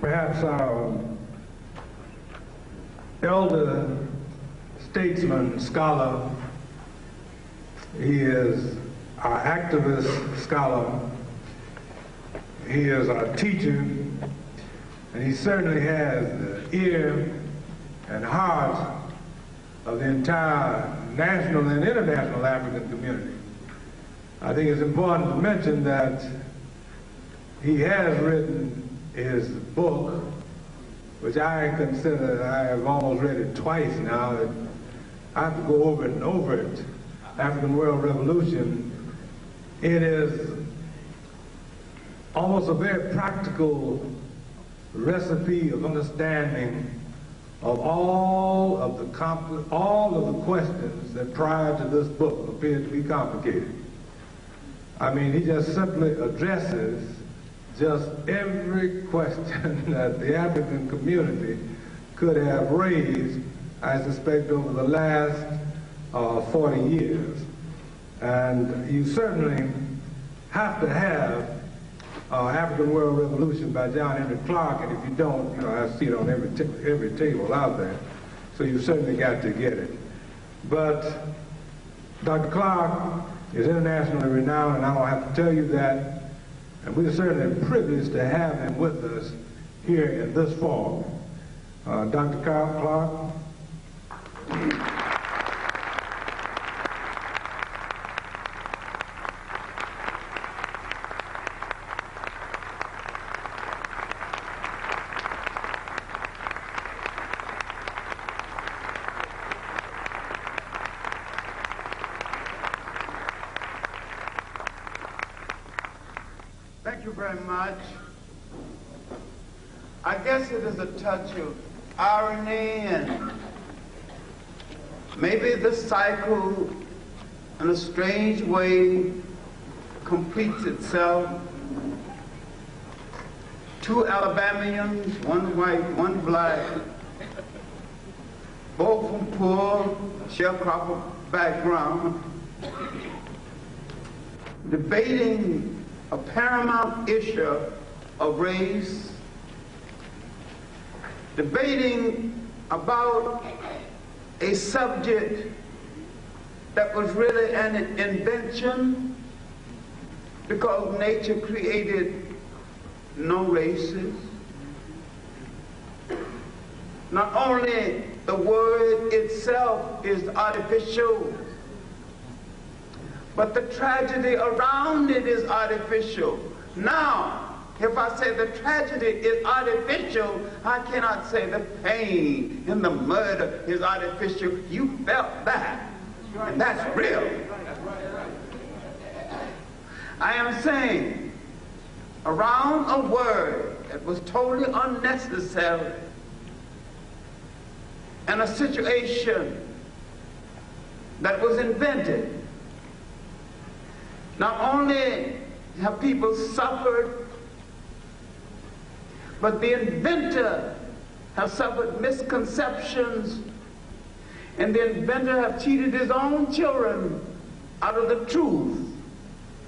perhaps our elder statesman, scholar. He is our activist scholar. He is our teacher, and he certainly has the ear and heart of the entire national and international African community. I think it's important to mention that he has written his book, which I consider, I have almost read it twice now. I have to go over it and over it. African World Revolution. It is almost a very practical recipe of understanding of all of the questions that prior to this book appeared to be complicated. I mean, he just simply addresses just every question that the African community could have raised, I suspect, over the last 40 years. And you certainly have to have African World Revolution by John Henrik Clarke, and if you don't, you know, I see it on every table out there, so you certainly got to get it. But Dr. Clarke is internationally renowned, and I don't have to tell you that, and we're certainly privileged to have him with us here in this forum. Dr. Clarke. Thank you very much. I guess it is a touch of irony, and maybe the cycle in a strange way completes itself. Two Alabamians, one white, one black, both from poor sharecropper background, debating a paramount issue of race, debating about a subject that was really an invention because nature created no races. Not only the word itself is artificial, but the tragedy around it is artificial. Now, if I say the tragedy is artificial, I cannot say the pain and the murder is artificial. You felt that, and that's real. I am saying, around a word that was totally unnecessary and a situation that was invented, not only have people suffered, but the inventor has suffered misconceptions, and the inventor have cheated his own children out of the truth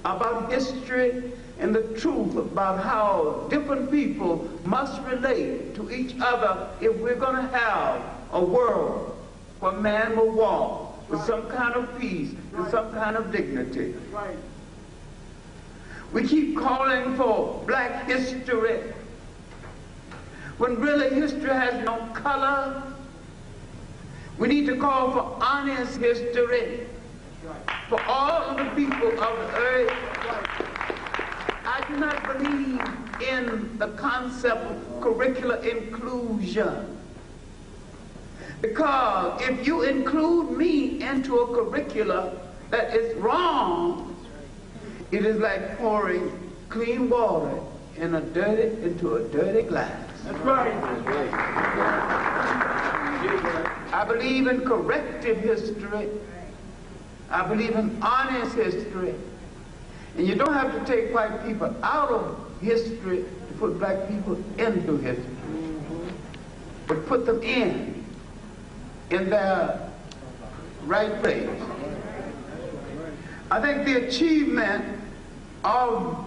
about history and the truth about how different people must relate to each other if we're going to have a world where man will walk with some kind of peace and some kind of dignity. We keep calling for black history when really history has no color. We need to call for honest history for all of the people of the earth. I do not believe in the concept of curricular inclusion, because if you include me into a curricula that is wrong, it is like pouring clean water into a dirty glass. That's right. I believe in corrective history. I believe in honest history. And you don't have to take white people out of history to put black people into history, but put them in their right place. I think the achievement of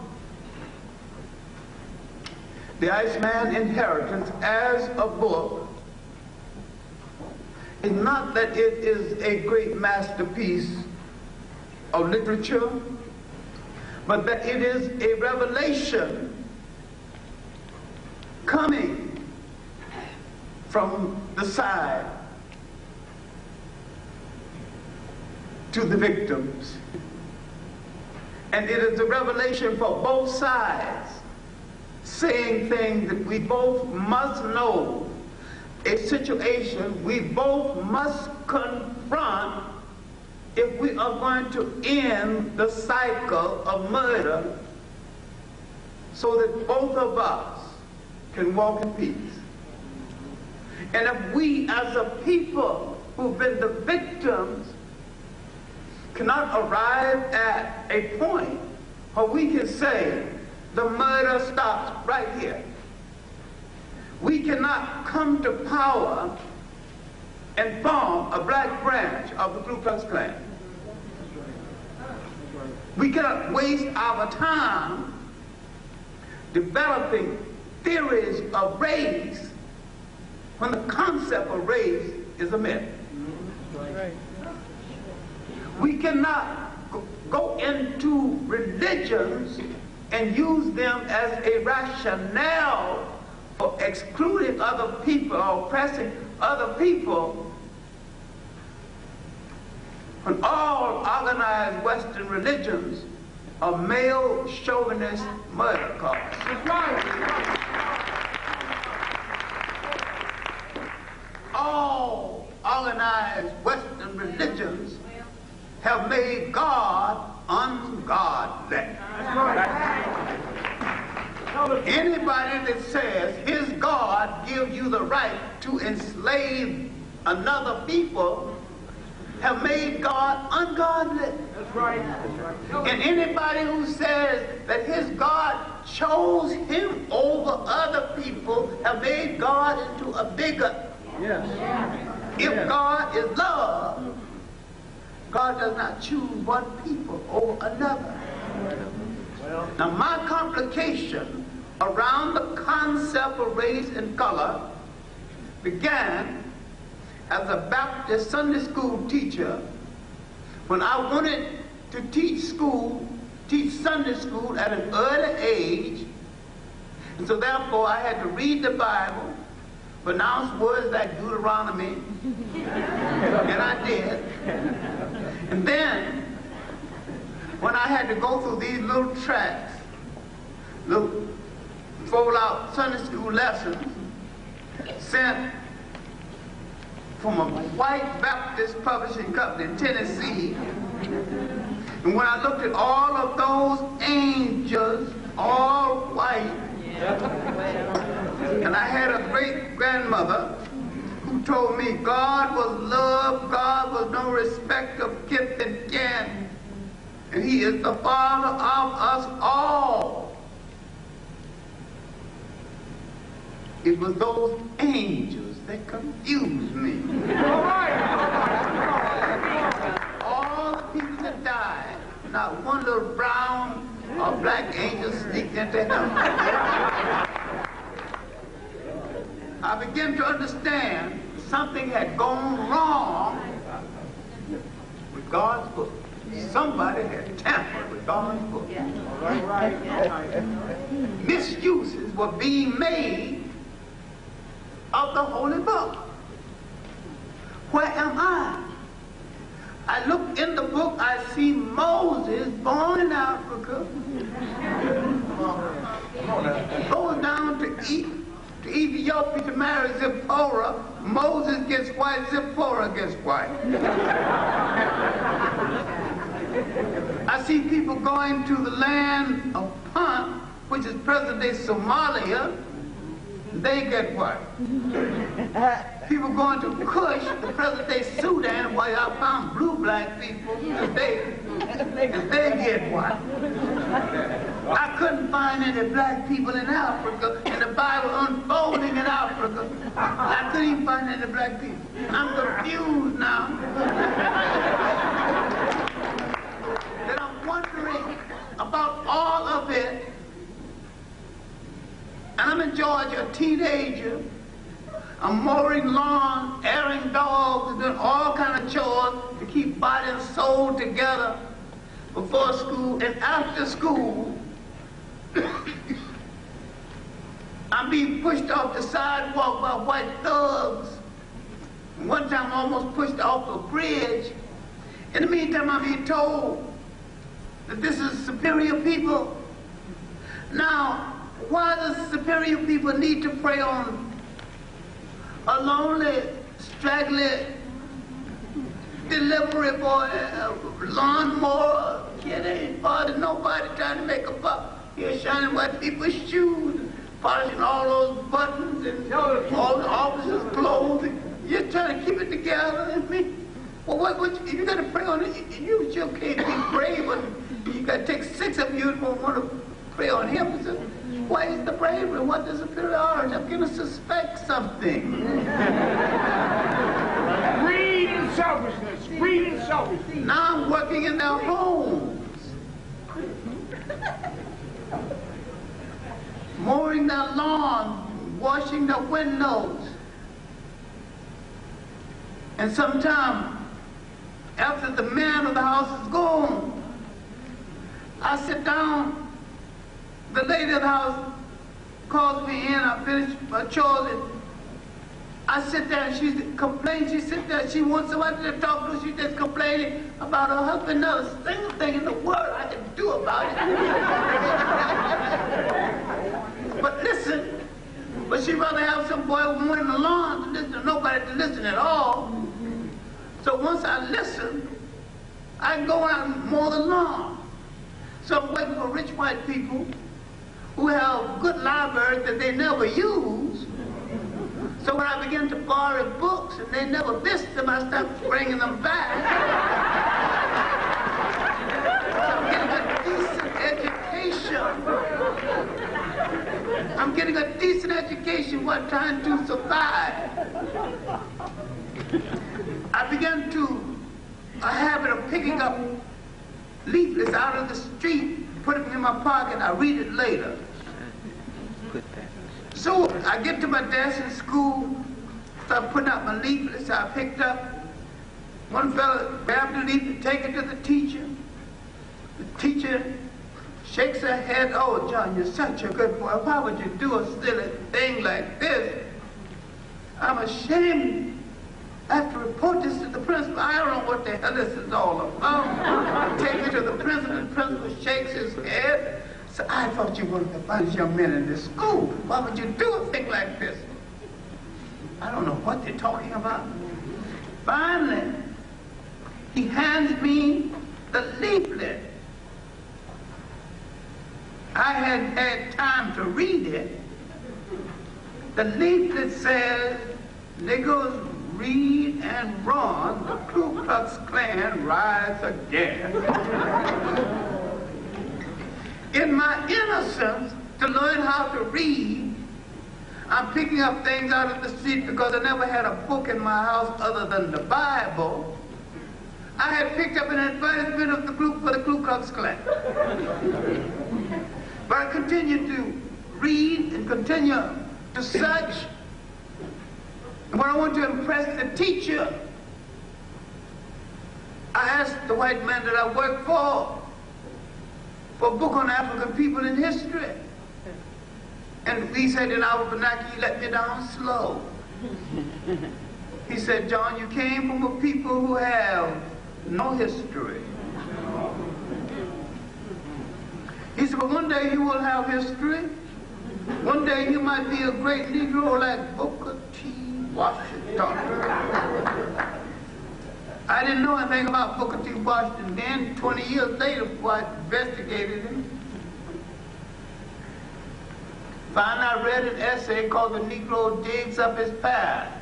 The Iceman Inheritance as a book is not that it is a great masterpiece of literature, but that it is a revelation coming from the side to the victims. And it is a revelation for both sides, saying things that we both must know, a situation we both must confront if we are going to end the cycle of murder so that both of us can walk in peace. And if we as a people who've been the victims cannot arrive at a point where we can say the murder stops right here, we cannot come to power and form a black branch of the Ku Klux Klan. We cannot waste our time developing theories of race when the concept of race is a myth. We cannot go into religions and use them as a rationale for excluding other people or oppressing other people when all organized Western religions are male chauvinist murder cults. All organized Western religions have made God ungodly. Anybody that says his God gives you the right to enslave another people have made God ungodly. That's right. And anybody who says that his God chose him over other people have made God into a bigot. Yes. If God is love, God does not choose one people over another. Now, my complication around the concept of race and color began as a Baptist Sunday school teacher when I wanted to teach Sunday school at an early age. And so therefore I had to read the Bible, pronounce words like Deuteronomy, and I did. And then when I had to go through these little tracts, little fold-out Sunday school lessons sent from a white Baptist publishing company in Tennessee, and when I looked at all of those angels, all white, and I had a great-grandmother who told me God was love, God was no respect of kith and kin, and he is the Father of us all. It was those angels that confused me. All the people that died, not one little brown or black angel sneaked into heaven. I began to understand something had gone wrong with God's book. Somebody had tampered with God's book. Misuses were being made of the holy book. Where am I? I look in the book, I see Moses born in Africa, goes down to Ethiopia to marry Zipporah. Moses gets white, Zipporah gets white. I see people going to the land of Punt, which is present-day Somalia. They get white. People going to Kush, the present-day Sudan, where I found blue black people, and they get white. I couldn't find any black people in Africa, and the Bible unfolding in Africa. I couldn't even find any black people. I'm confused now. That I'm wondering about all of it. And I'm in Georgia, a teenager. I'm mowing lawn, airing dogs, doing all kind of chores to keep body and soul together before school and after school. I'm being pushed off the sidewalk by white thugs. One time I almost pushed off a bridge. In the meantime, I'm being told that this is superior people. Now, why does superior people need to prey on a lonely, straggly delivery boy, lawnmower? Kid ain't bothering nobody trying to make a buck. You're shining white people's shoes, polishing all those buttons and all the officers' clothes. You're trying to keep it together. I mean, well, if you got to pray on it, you sure can't be brave. But you got to take 6 of you and want to pray on him. So, why is the bravery? What is the superiority? I'm going to suspect something. Greed and selfishness. Greed and selfishness. Now I'm working in their homes. Mowing their lawn, washing their windows. And sometime after the man of the house is gone, I sit down. The lady of the house calls me in. I finish my chores. And I sit there and she complains. She sits there. She wants somebody to talk to. She's just complaining about her husband. Not a single thing in the world I can do about it. But listen. But she'd rather have some boy mowing the lawn to listen to nobody to listen at all. So once I listen, I can go out and mow the lawn. So I'm waiting for rich white people who have good libraries that they never use. So when I begin to borrow books and they never miss them, I start bringing them back. So I'm getting a decent education while trying to survive. I began a habit of picking up leaflets out of the street, put them in my pocket, I read it later. So I get to my desk in school, start putting out my leaflets I picked up. One fellow grabbed the leaflet, take it to the teacher. The teacher shakes her head, "Oh, John, you're such a good boy. Why would you do a silly thing like this? I'm ashamed. I have to report this to the principal. I don't know what the hell this is all about." Take it to the principal shakes his head. So I thought you were one of the finest young men in this school. Why would you do a thing like this? I don't know what they're talking about. Finally, he hands me the leaflet. I hadn't had time to read it. The leaflet says, "Negroes read and run, the Ku Klux Klan rise again." In my innocence to learn how to read, I'm picking up things out of the street because I never had a book in my house other than the Bible. I had picked up an advertisement of the group for the Ku Klux Klan. But I continued to read and continue to search. And when I wanted to impress the teacher, I asked the white man that I worked for a book on African people in history. And he said in our vernacular, "You let me down slow." He said, "John, you came from a people who have no history." He said, "But one day you will have history. One day you might be a great Negro like Booker T. Washington." I didn't know anything about Booker T. Washington then. 20 years later, before I investigated him, finally I read an essay called "The Negro Digs Up His Past."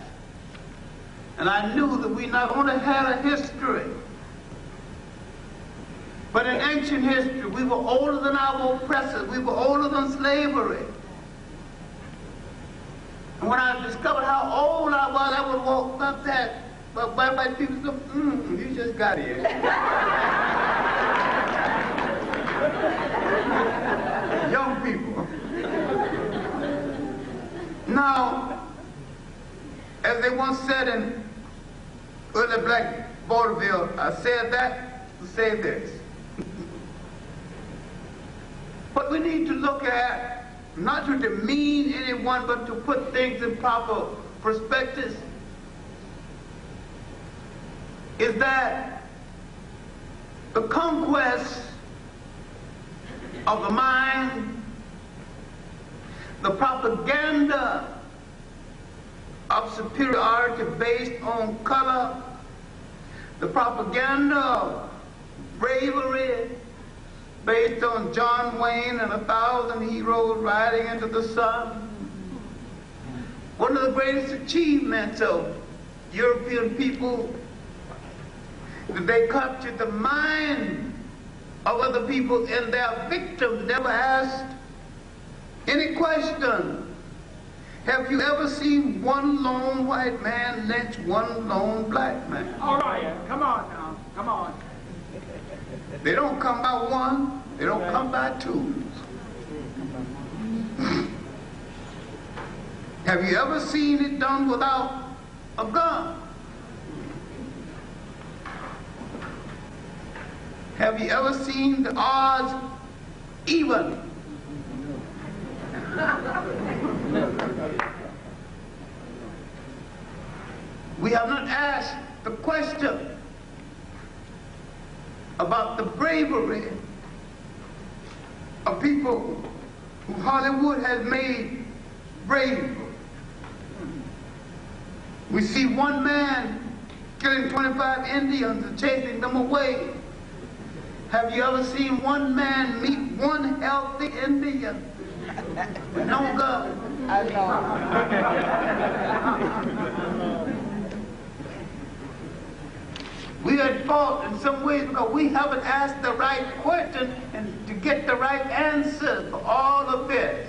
And I knew that we not only had a history, but in ancient history, we were older than our oppressors. We were older than slavery. And when I discovered how old I was, I would walk up that. But white people said, "You just got here." Young people. Now, as they once said in early black vaudeville, I said that to say this. What we need to look at, not to demean anyone, but to put things in proper perspective, is that the conquest of the mind, the propaganda of superiority based on color, the propaganda of bravery based on John Wayne and 1,000 heroes riding into the sun. One of the greatest achievements of European people, that they captured the mind of other people, and their victims never asked any question. Have you ever seen one lone white man lynch one lone black man? All right, come on now, come on. They don't come by one, they don't come by twos. Have you ever seen it done without a gun? Have you ever seen the odds even? We have not asked the question about the bravery of people who Hollywood has made brave. We see one man killing 25 Indians and chasing them away. Have you ever seen one man meet one healthy Indian with no gun? I know. We are at fault in some ways because we haven't asked the right question and to get the right answers for all of this.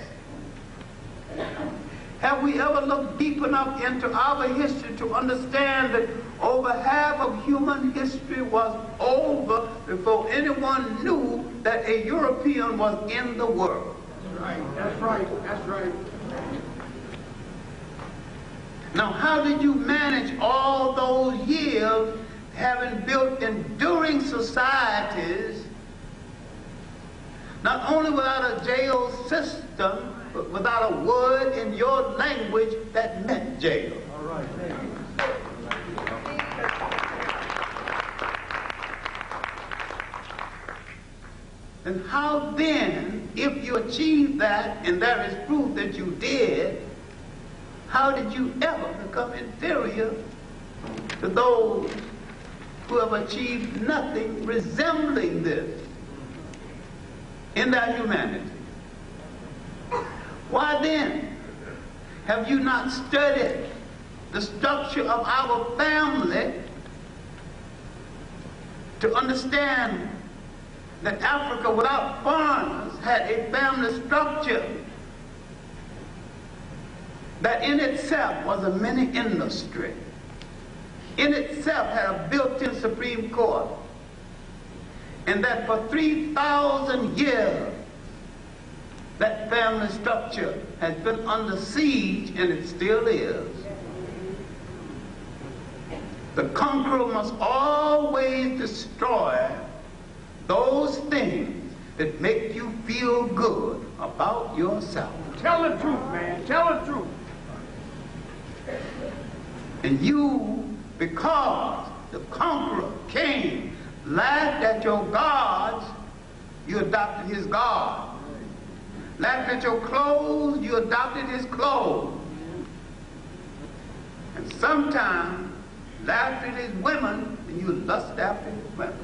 Have we ever looked deep enough into our history to understand that over half of human history was over before anyone knew that a European was in the world? That's right, that's right, that's right. Now, how did you manage all those years having built enduring societies, not only without a jail system, but without a word in your language that meant jail? All right. And how then, if you achieved that, and there is proof that you did, how did you ever become inferior to those who have achieved nothing resembling this in their humanity? Why then have you not studied the structure of our family to understand that Africa without foreigners had a family structure that in itself was a mini industry, in itself had a built-in Supreme Court, and that for 3,000 years that family structure has been under siege, and it still is. The conqueror must always destroy those things that make you feel good about yourself. Tell the truth, man, tell the truth. And you, because the conqueror came, laughed at your gods, you adopted his God. Laughed at your clothes, you adopted his clothes. And sometimes laughed at his women, and you lust after his women.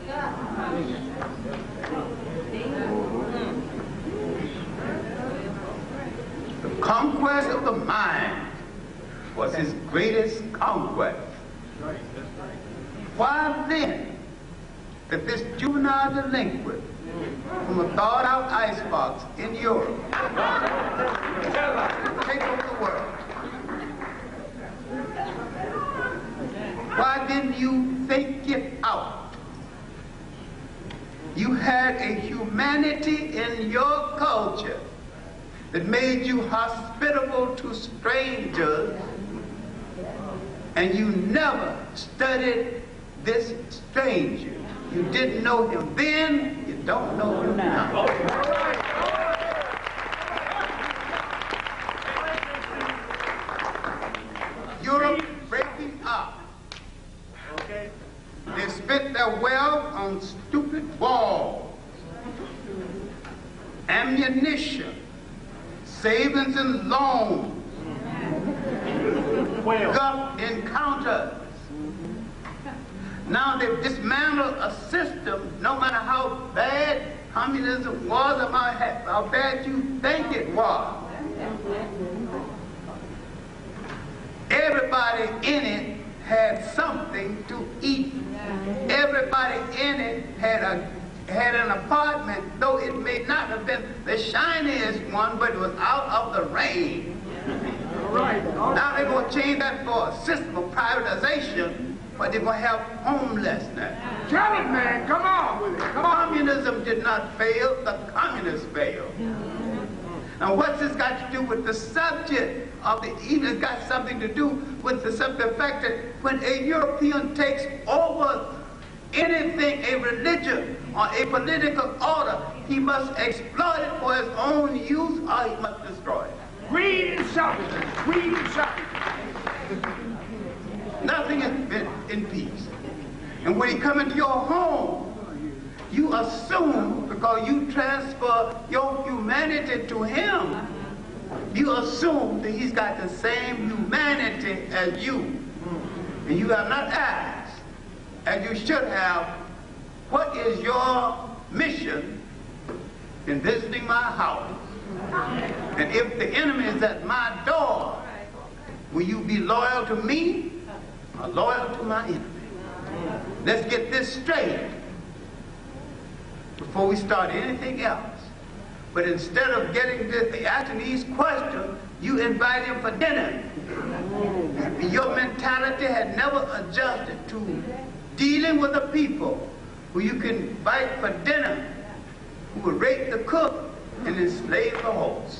The conquest of the mind was his greatest conquest. Why then that this juvenile delinquent from a thawed-out icebox in Europe take over the world? Why didn't you think it out? You had a humanity in your culture that made you hospitable to strangers, and you never studied this stranger. You didn't know him then, you don't know him now. Europe breaking up. They spent their wealth on stupid walls, ammunition, savings and loans, gut encounters. Now they've dismantled a system, no matter how bad communism was or how bad you think it was. Everybody in it had something to eat. Everybody in it had an apartment, though it may not have been the shiniest one, but it was out of the rain. Now they're going to change that for a system of privatization, but they're going to have homelessness. Tell it, man. Come on with it. Come on. Communism did not fail. The communists failed. Now what's this got to do with the subject of the evil? It's got something to do with the fact that when a European takes over anything, a religion or a political order, he must exploit it for his own use or he must destroy it. Greed and selfishness. Greed and selfishness. Nothing has been in peace. And when he come into your home, you assume, because you transfer your humanity to him, you assume that he's got the same humanity as you. And you have not asked, as you should have, what is your mission in visiting my house? And if the enemy is at my door, will you be loyal to me or loyal to my enemy? Let's get this straight before we start anything else. But instead of asking these questions, you invite him for dinner. Your mentality had never adjusted to dealing with the people who you can invite for dinner, who will rape the cook and enslave the horse.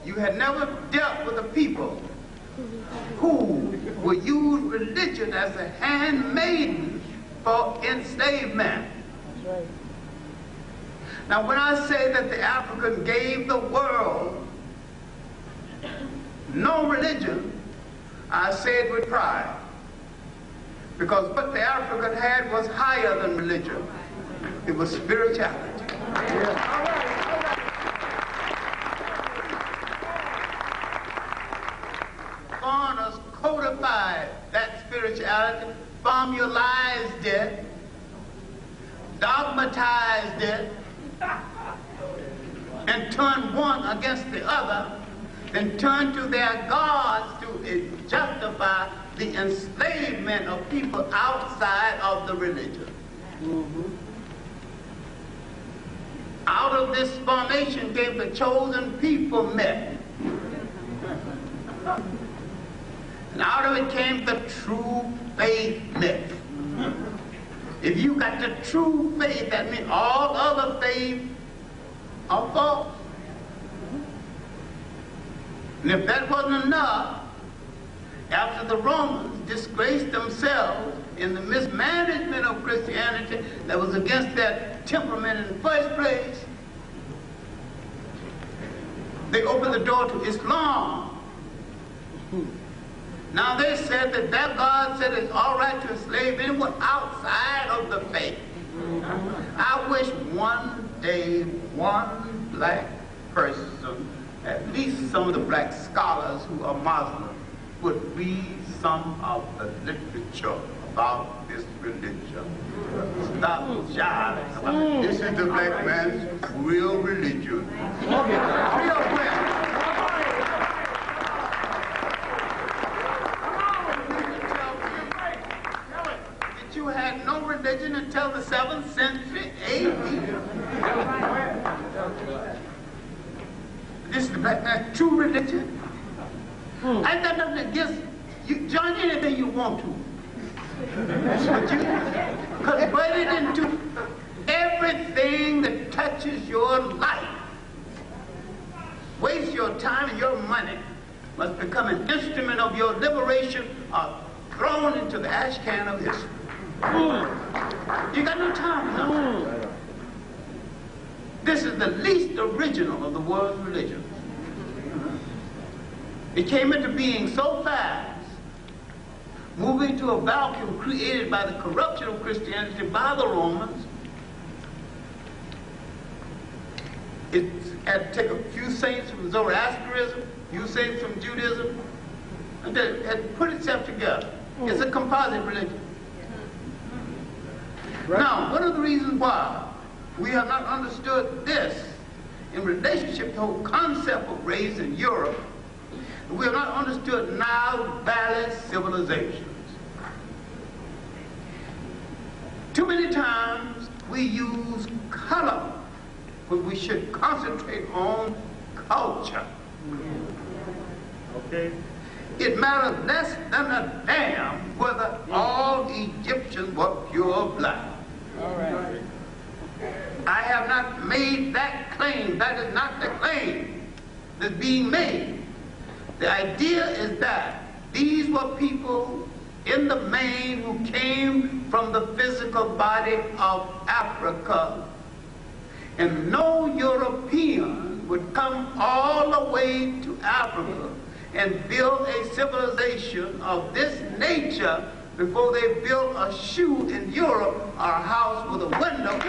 You had never dealt with the people who will use religion as a handmaiden for enslavement. Now when I say that the African gave the world no religion, I say it with pride. Because what the African had was higher than religion. It was spirituality. Foreigners codified that spirituality, formalized it, dogmatized it, and turned one against the other, and turned to their gods to justify the enslavement of people outside of the religion. Out of this formation came the chosen people myth. And out of it came the true faith myth. If you got the true faith, that means all other faith are false. And if that wasn't enough, after the Romans disgraced themselves in the mismanagement of Christianity that was against their temperament in the first place, they opened the door to Islam. Now they said that their God said it's all right to enslave anyone outside of the faith. I wish one day one black person, at least some of the black scholars who are Muslim, would read some of the literature about this religion. Stop jiving about it. This is the black man's real religion. Real well. That you had no religion until the 7th century AD. This is the black man's true religion. I got nothing against you. Join anything you want to. But you converted into everything that touches your life. Waste your time and your money must become an instrument of your liberation or thrown into the ash can of history. You got no time now. This is the least original of the world's religions. It came into being so fast, moving to a vacuum created by the corruption of Christianity by the Romans. It had to take a few saints from Zoroastrianism, a few saints from Judaism, and it had put itself together. It's a composite religion. Right. Now, one of the reasons why we have not understood this in relationship to the whole concept of race in Europe, we have not understood Nile Valley civilizations. Too many times we use color when we should concentrate on culture. Okay. It matters less than a damn whether all Egyptians were pure black. All right. I have not made that claim. That is not the claim that's being made. The idea is that these were people in the main who came from the physical body of Africa. And no European would come all the way to Africa and build a civilization of this nature before they built a shoe in Europe or a house with a window.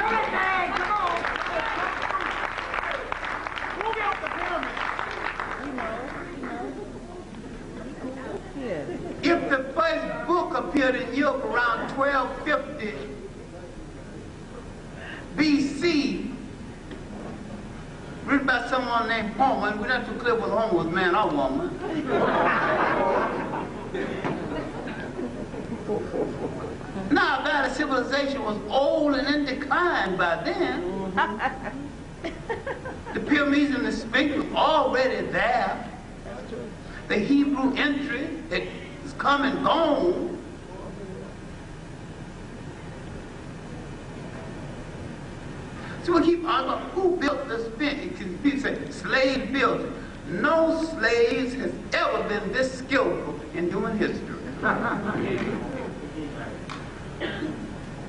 If the first book appeared in Europe around 1250 BC, written by someone named Homer, and we're not too clear whether Homer was man or woman. Now, Valley civilization was old and in decline by then. The pyramids and the Sphinx was already there. The Hebrew entry has come and gone. So we keep arguing, who built the Sphinx? People say, slave built it. No slaves has ever been this skillful in human history.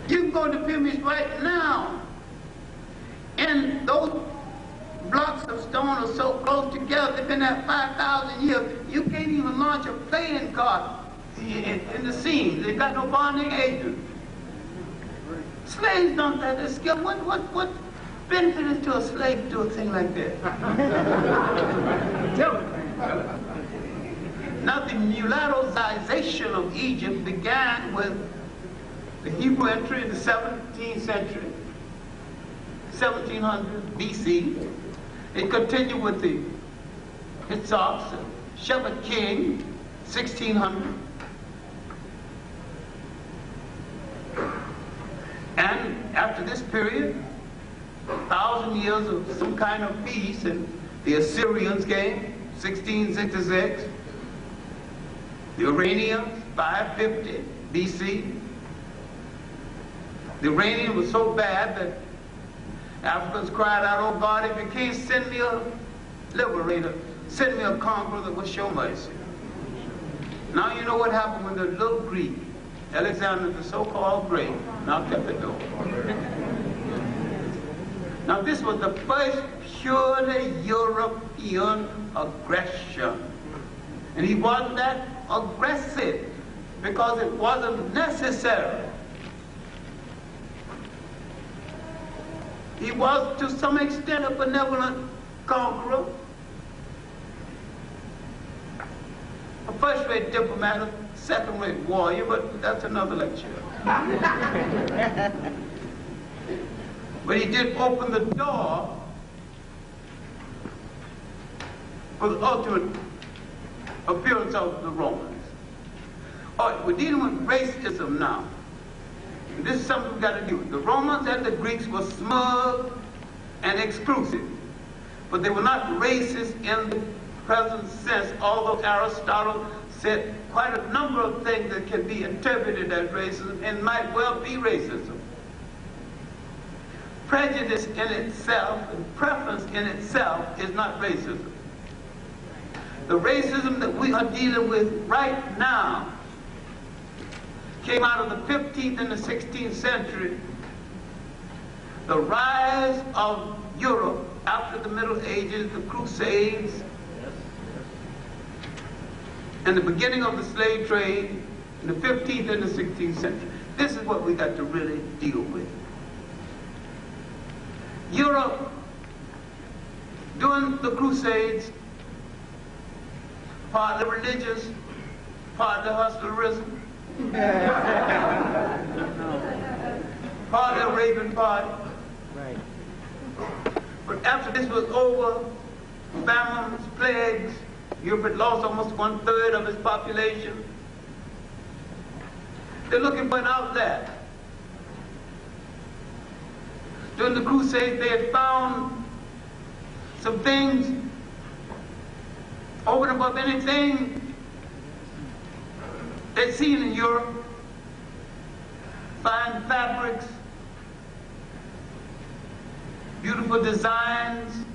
You can go to pyramids right now, and those blocks of stone are so close together, they've been there 5,000 years, you can't even launch a playing card in the seams. They've got no bonding agent. Slaves don't have this skill. What benefit is to a slave to do a thing like that? Tell me. Now, the mulattoization of Egypt began with the Hebrew entry in the 17th century, 1700 BC. It continued with the Hittites, Shepherd King, 1600. And after this period, 1,000 years of some kind of peace, and the Assyrians came, 1666. The Iranians, 550 BC. The Iranian was so bad that Africans cried out, "Oh God, if you can't send me a liberator, send me a conqueror that will show mercy." Now you know what happened when the little Greek, Alexander the so-called Great, knocked at the door. Now this was the first purely European aggression. And he wasn't that aggressive because it wasn't necessary. He was, to some extent, a benevolent conqueror, a first-rate diplomat, a second-rate warrior, but that's another lecture. But he did open the door for the ultimate appearance of the Romans. All right, we're dealing with racism now. And this is something we've got to do. The Romans and the Greeks were smug and exclusive, but they were not racist in the present sense, although Aristotle said quite a number of things that can be interpreted as racism and might well be racism. prejudice in itself and preference in itself is not racism. The racism that we are dealing with right now came out of the 15th and the 16th century. The rise of Europe after the Middle Ages, the Crusades, and the beginning of the slave trade in the 15th and the 16th century. This is what we got to really deal with. Europe, during the Crusades, partly religious, partly hustlerism, partly Arabian party. Right. But after this was over, famines, plagues, Europe had lost almost 1/3 of its population. They're looking for an outlet. During the Crusades, they had found some things over and above anything they'd seen in Europe. Fine fabrics, beautiful designs.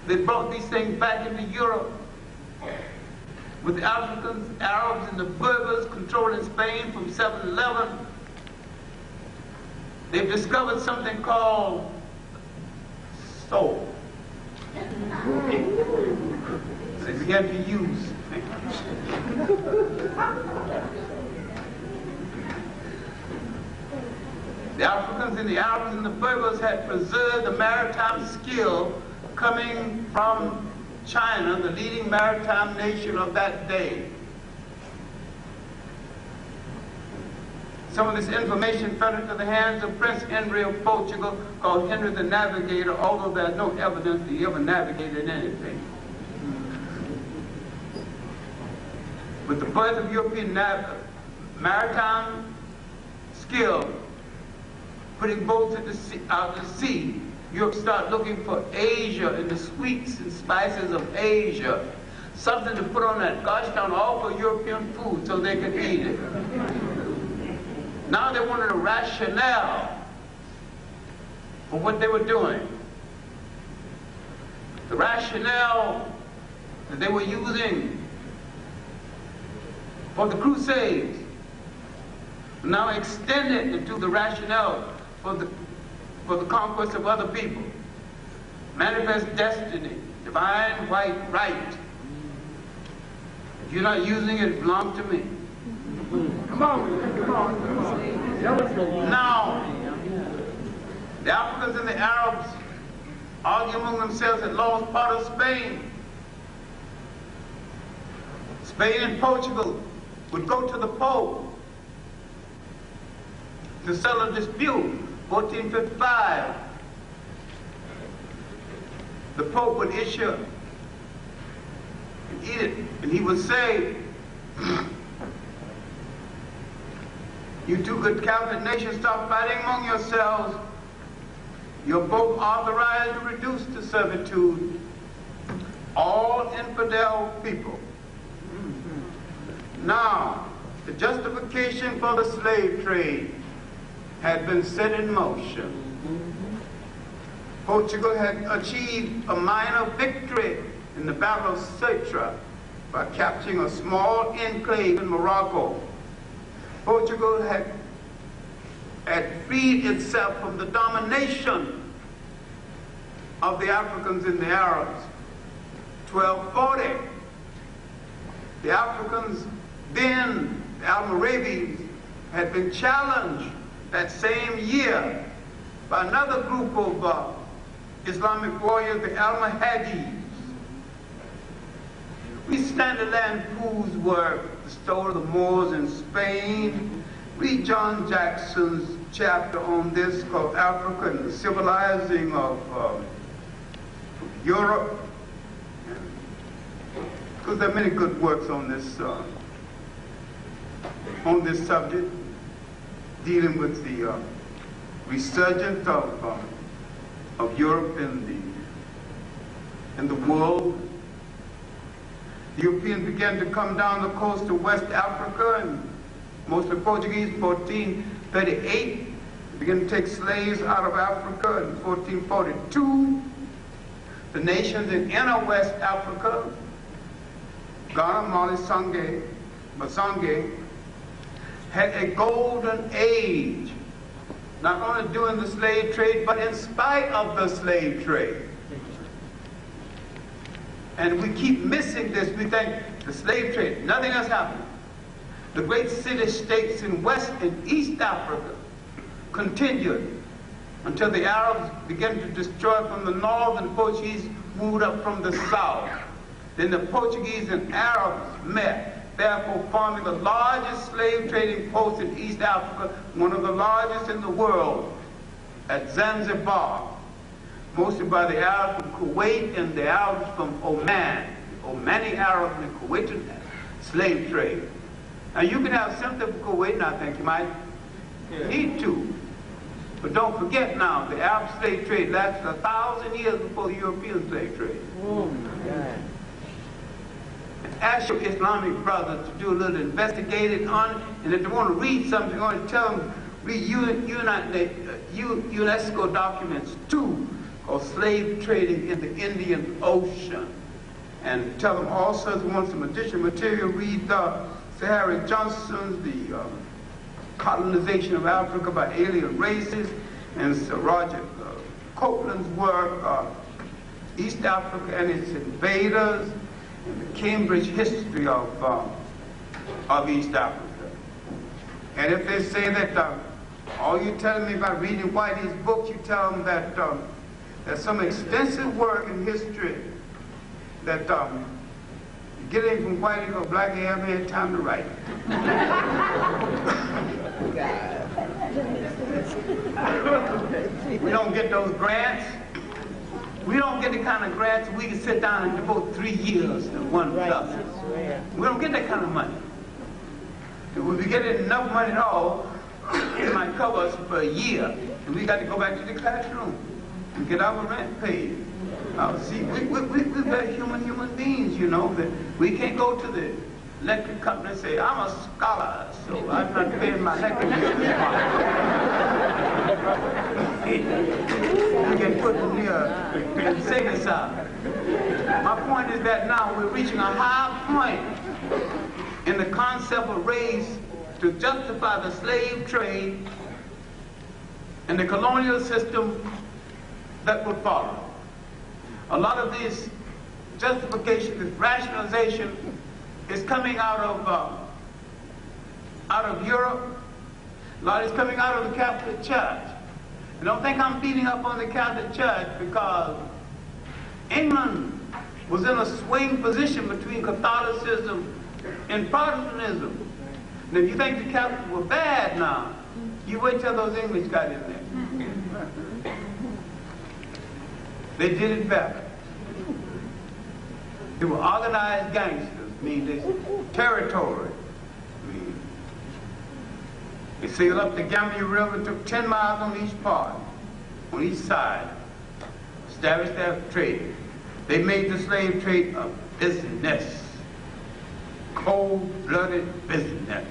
They brought these things back into Europe with the Africans, Arabs, and the Berbers controlling Spain from 711. They've discovered something called soul. They began to use things. The Africans and the Arabs and the Berbers had preserved the maritime skill coming from China, the leading maritime nation of that day. Some of this information fell into the hands of Prince Henry of Portugal, called Henry the Navigator, although there's no evidence that he ever navigated anything. With the birth of European maritime skill, putting boats out to sea, Europe started looking for Asia and the sweets and spices of Asia, something to put on that gosh darn awful European food so they could eat it. Now they wanted a rationale for what they were doing. The rationale that they were using for the Crusades now extended into the rationale for the conquest of other people. Manifest destiny, divine white right. If you're not using it, it belongs to me. Come on. Now, the Africans and the Arabs argue among themselves and lost part of Spain. Spain and Portugal would go to the Pope to settle a dispute. 1455. The Pope would issue an edict, and he would say, "You two good Catholic nations, stop fighting among yourselves. You're both authorized to reduce to servitude all infidel people." Now, the justification for the slave trade had been set in motion. Portugal had achieved a minor victory in the Battle of Ceuta by capturing a small enclave in Morocco. Portugal had freed itself from the domination of the Africans and the Arabs. 1240, the Africans, then the Almoravids, had been challenged that same year by another group of Islamic warriors, the Almohades. We stand to learn whose were the story of the Moors in Spain. Read John Jackson's chapter on this called Africa and the Civilizing of Europe. Because there are many good works on this subject, dealing with the resurgence of Europe in the world. The Europeans began to come down the coast of West Africa, and mostly Portuguese, 1438. began to take slaves out of Africa in 1442. The nations in inner West Africa, Ghana, Mali, Mozambique, had a golden age, not only during the slave trade, but in spite of the slave trade. And we keep missing this. We think the slave trade, nothing else happened. The great city-states in West and East Africa continued until the Arabs began to destroy from the north and the Portuguese moved up from the south. Then the Portuguese and Arabs met, therefore forming the largest slave trading post in East Africa, one of the largest in the world, at Zanzibar, mostly by the Arabs from Kuwait and the Arabs from Oman. Omani Arabs and Kuwaitan slave trade. Now you can have sympathy for Kuwait, and I think you might need to. But don't forget now, the Arab slave trade lasted 1,000 years before the European slave trade. Ask your Islamic brothers to do a little investigating on it, and if they want to read something, you're going to tell them, read UNESCO documents too, called Slave Trading in the Indian Ocean. And tell them also, if you want some additional material, read Sir Harry Johnson's The Colonization of Africa by Alien Races, and Sir Roger Copeland's work, East Africa and its Invaders, and the Cambridge History of East Africa. And if they say that all you're telling me about reading Whitey's books, you tell them that there's some extensive work in history that getting from Whitey or Blackie haven't had time to write. We don't get those grants. We don't get the kind of grants we can sit down and devote 3 years to one subject. We don't get that kind of money. If we get enough money at all, it might cover us for a year, and we got to go back to the classroom and get our rent paid. See, we're very human beings, you know, that we can't go to the electric company and say, I'm a scholar, so I'm not paying my electric bill this month. We get put in here and say this out. My point is that now we're reaching a high point in the concept of race to justify the slave trade and the colonial system that would follow. A lot of this justification, this rationalization, is coming out of Europe. A lot is coming out of the Catholic Church. And don't think I'm beating up on the Catholic Church, because England was in a swing position between Catholicism and Protestantism. And if you think the Catholics were bad now, you wait till those English got in there. They did it better. They were organized gangsters, this territory. They sailed up the Gambia River, took 10 miles on each part, on each side, established their trade. They made the slave trade a business, cold-blooded business.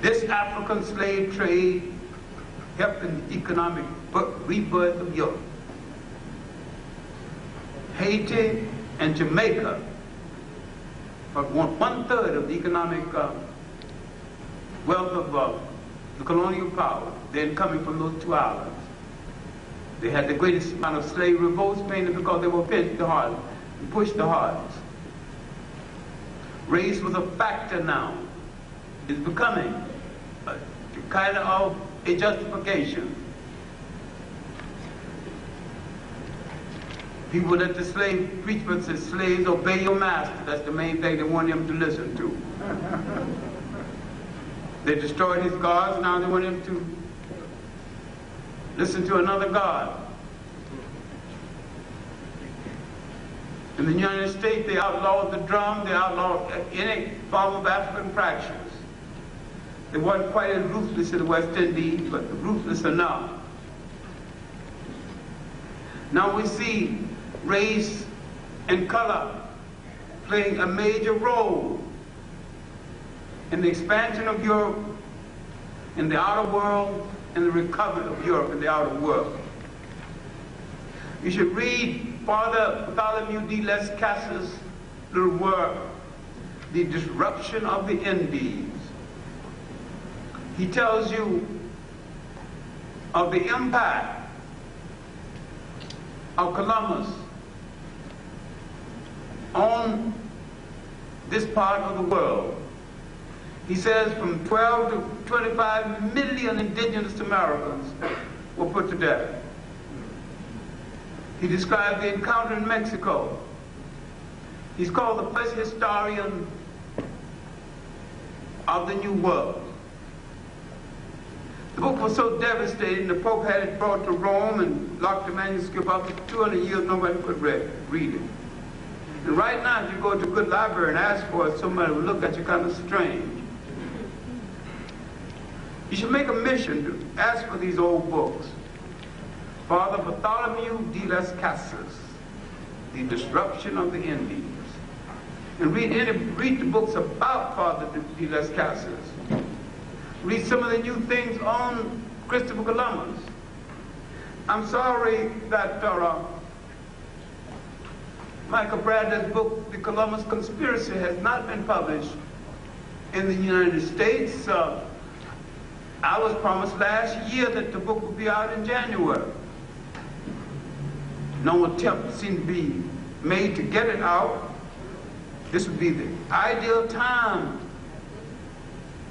This African slave trade helped in the economic rebirth of Europe. Haiti and Jamaica but one-third of the economic wealth of the colonial power, then coming from those two islands. They had the greatest amount of slave revolts, mainly because they were pinched the hardest and pushed the hardest. Race was a factor now. It's becoming a kind of a justification. People that the slave preachment says, slaves, obey your master. That's the main thing they want him to listen to. They destroyed his gods, now they want him to listen to another god. In the United States, they outlawed the drum, they outlawed any form of African fractions. They weren't quite as ruthless in the West Indies, but ruthless enough. Now we see race and color playing a major role in the expansion of Europe in the outer world and the recovery of Europe in the outer world. You should read Father Bartholomew de las Casas' little work, The Disruption of the Indies. He tells you of the impact of Columbus on this part of the world. He says from 12 to 25 million indigenous Americans were put to death. He described the encounter in Mexico. He's called the first historian of the New World. The book was so devastating, the Pope had it brought to Rome and locked the manuscript up for 200 years, nobody could read it. And right now, if you go to a good library and ask for it, somebody will look at you kind of strange. You should make a mission to ask for these old books. Father Bartholomew de las Casas, The Disruption of the Indies. And read the books about Father de las Casas. Read some of the new things on Christopher Columbus. I'm sorry that Michael Bradley's book, The Columbus Conspiracy, has not been published in the United States. I was promised last year that the book would be out in January. No attempt seemed to be made to get it out. This would be the ideal time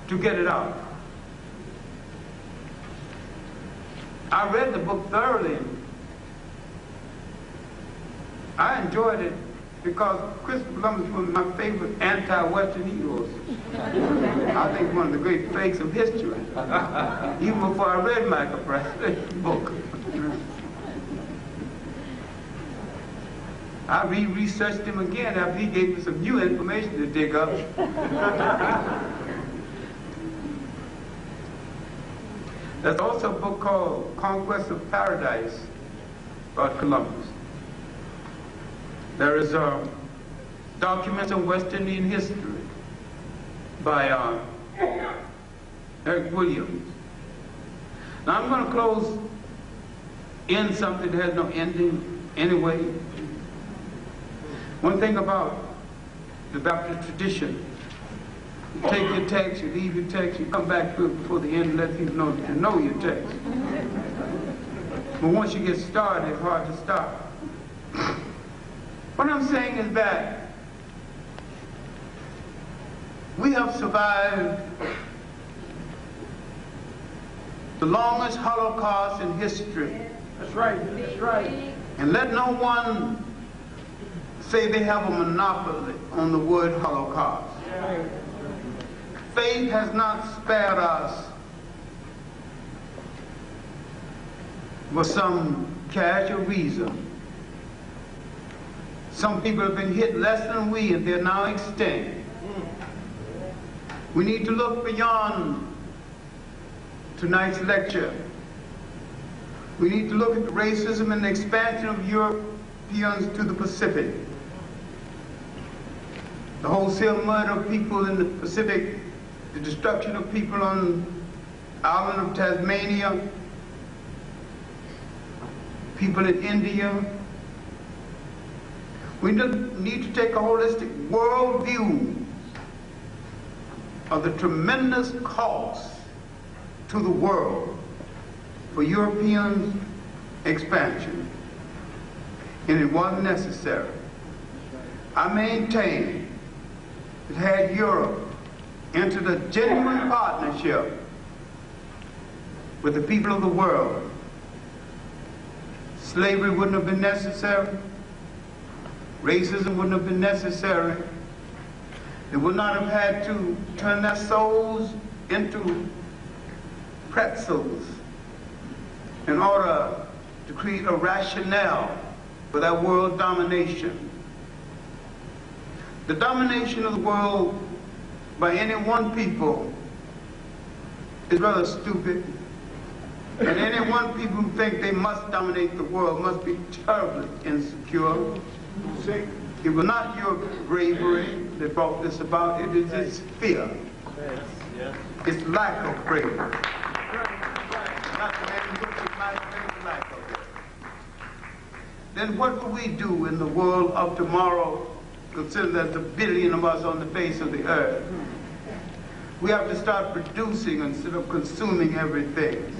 to get it out. I read the book thoroughly. I enjoyed it because Christopher Columbus was my favorite anti-Western heroes. I think one of the great fakes of history, even before I read Michael Bradley's book. I re-researched him again after he gave me some new information to dig up. There's also a book called Conquest of Paradise about Columbus. There is documents on West Indian history by Eric Williams. Now I'm going to close in something that has no ending anyway. One thing about the Baptist tradition, you take your text, you leave your text, you come back to it before the end and let people know that you know your text. But once you get started, it's hard to stop. What I'm saying is that we have survived the longest Holocaust in history. That's right, that's right. And let no one say they have a monopoly on the word Holocaust. Fate has not spared us for some casual reason. Some people have been hit less than we, and they're now extinct. We need to look beyond tonight's lecture. We need to look at the racism and the expansion of Europeans to the Pacific. The wholesale murder of people in the Pacific, the destruction of people on the island of Tasmania, people in India. We need to take a holistic world view of the tremendous cost to the world for European expansion. And it wasn't necessary. I maintain that had Europe entered a genuine partnership with the people of the world, slavery wouldn't have been necessary, racism wouldn't have been necessary, they would not have had to turn their souls into pretzels in order to create a rationale for that world domination. The domination of the world by any one people is rather stupid. And any one people who think they must dominate the world must be terribly insecure. It was not your bravery that brought this about, it is its fear. Its lack of bravery. put your mic very black up there. Then what will we do in the world of tomorrow, considering there's a billion of us on the face of the earth? We have to start producing instead of consuming everything.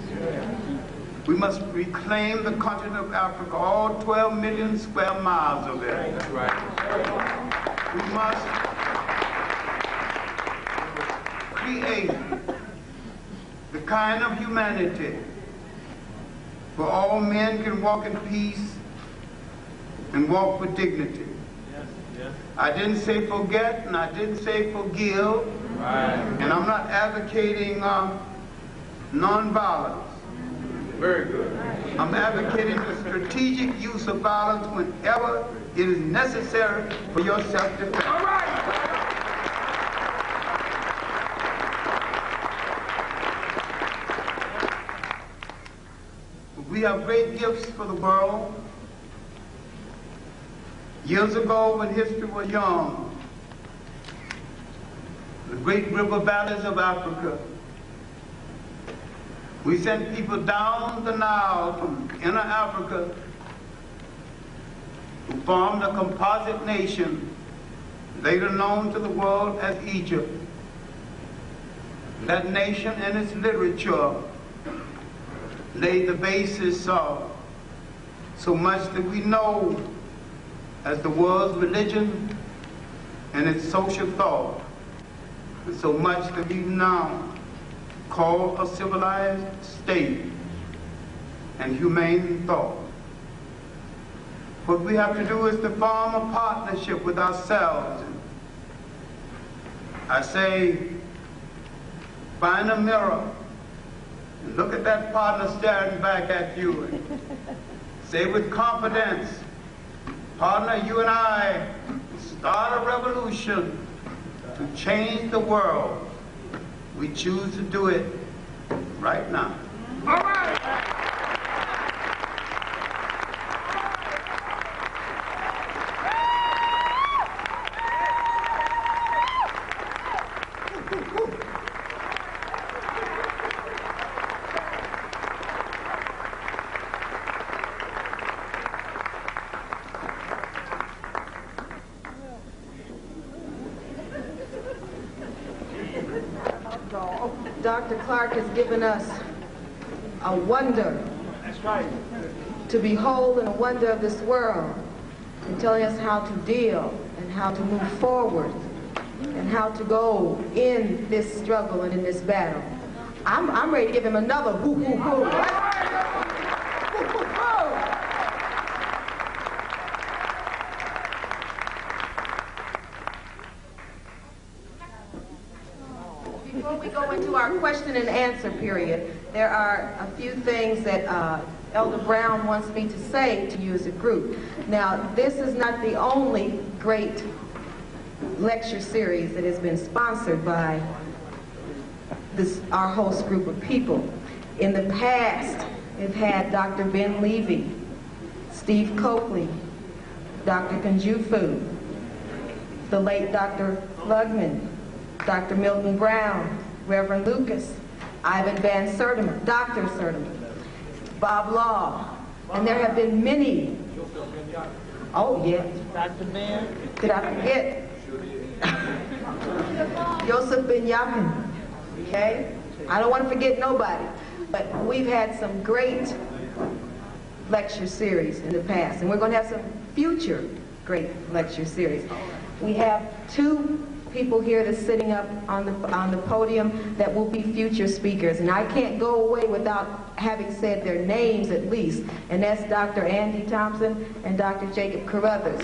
We must reclaim the continent of Africa, all 12 million square miles of it. That's right. We must create the kind of humanity where all men can walk in peace and walk with dignity. Yes, yes. I didn't say forget, and I didn't say forgive, right. And I'm not advocating nonviolence. Very good. I'm advocating the strategic use of violence whenever it is necessary for your self-defense. All right. We have great gifts for the world. Years ago, when history was young, the great river valleys of Africa, we sent people down the Nile from inner Africa who formed a composite nation, later known to the world as Egypt. That nation and its literature laid the basis of so much that we know as the world's religion and its social thought, and so much that we now call a civilized state and humane thought. What we have to do is to form a partnership with ourselves. I say, find a mirror and look at that partner staring back at you and say with confidence, partner, you and I start a revolution to change the world. We choose to do it right now. All right. Dr. Clarke has given us a wonder. That's right. To behold and a wonder of this world, and telling us how to deal and how to move forward and how to go in this struggle and in this battle. I'm ready to give him another hoo hoo hoo. Before we go into our question and answer period, there are a few things that Elder Brown wants me to say to you as a group. Now, this is not the only great lecture series that has been sponsored by our host group of people. In the past, we've had Dr. Ben Levy, Steve Coakley, Dr. Kanjufu, the late Dr. Flugman, Dr. Milton Brown, Reverend Lucas, Ivan Van Sertima, Dr. Sertima, Bob Law, and there have been many. Oh, yeah. Dr. Ben. Did I forget? Joseph Benyamin. Okay? I don't want to forget nobody. But we've had some great lecture series in the past, and we're going to have some future great lecture series. We have two people here that's sitting up on the podium that will be future speakers, and I can't go away without having said their names at least, and that's Dr. Andy Thompson and Dr. Jacob Carruthers.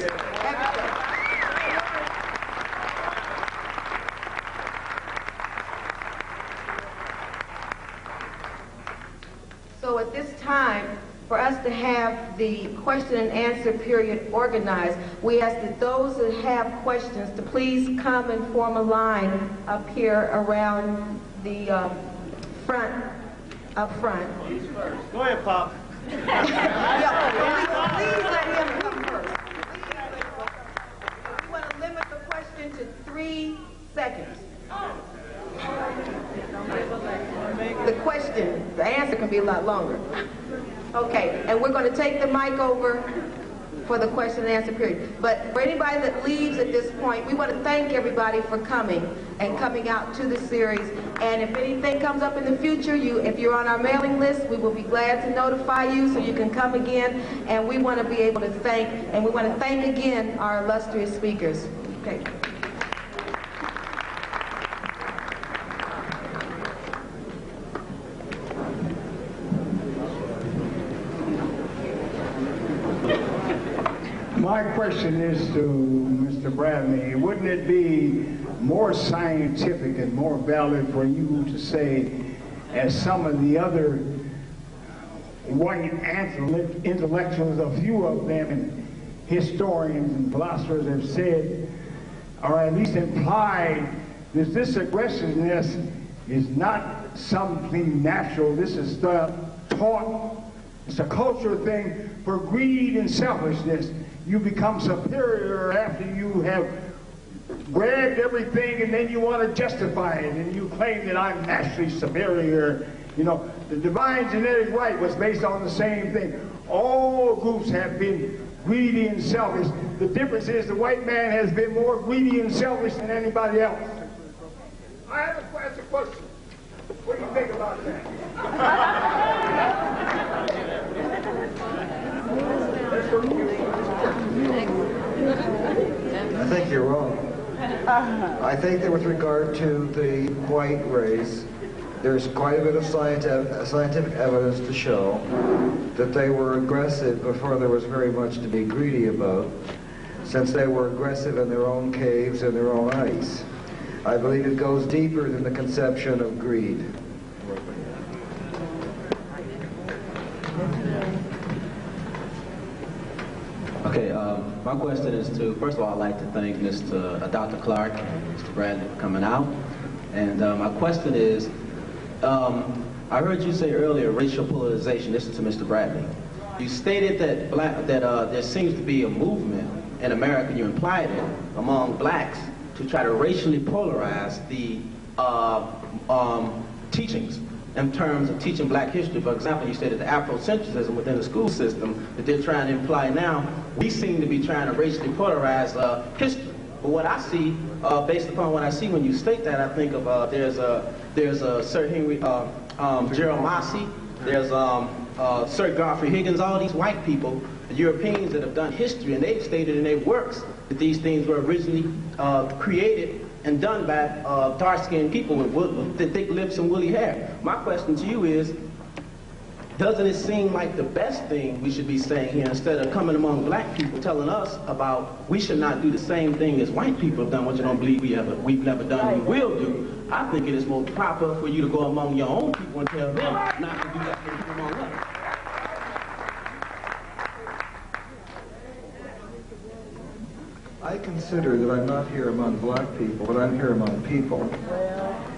So at this time, for us to have the question and answer period organized, we ask that those that have questions to please come and form a line up here around the front, up front. Go ahead, Pop. Yeah, please let him come first. We want to limit the question to 3 seconds. the question, the answer can be a lot longer. Okay, and we're going to take the mic over for the question and answer period. But for anybody that leaves at this point, we want to thank everybody for coming and coming out to the series. And if anything comes up in the future, if you're on our mailing list, we will be glad to notify you so you can come again. And we want to be able to thank, and we want to thank again our illustrious speakers. Okay. My question is to Mr. Bradley. Wouldn't it be more scientific and more valid for you to say, as some of the other white intellectuals, a few of them, and historians and philosophers have said, or at least implied, that this aggressiveness is not something natural. This is taught. It's a cultural thing for greed and selfishness. You become superior after you have grabbed everything, and then you want to justify it, and you claim that I'm naturally superior. You know, the divine genetic right was based on the same thing. All groups have been greedy and selfish. The difference is the white man has been more greedy and selfish than anybody else. I have a question. What do you think about that? I think you're wrong. I think that with regard to the white race, there's quite a bit of scientific evidence to show that they were aggressive before there was very much to be greedy about, since they were aggressive in their own caves and their own ice. I believe it goes deeper than the conception of greed. Okay, my question is to, first of all, I'd like to thank Dr. Clarke and Mr. Bradley for coming out. And my question is, I heard you say earlier racial polarization. This is to Mr. Bradley. You stated that there seems to be a movement in America, you implied it, among blacks to try to racially polarize the teachings in terms of teaching black history. For example, you stated the Afrocentrism within the school system that they're trying to imply now. We seem to be trying to racially polarize history. But what I see, based upon what I see when you state that, I think of there's Sir Henry, Gerald Massey, there's Sir Godfrey Higgins, all these white people, the Europeans that have done history, and they've stated in their works that these things were originally created and done by dark-skinned people with thick lips and woolly hair. My question to you is, doesn't it seem like the best thing we should be saying here, instead of coming among black people telling us about we should not do the same thing as white people have done, what you don't believe we've never done and we will do? I think it is more proper for you to go among your own people and tell them not to do that thing among us. I consider that I'm not here among black people, but I'm here among people.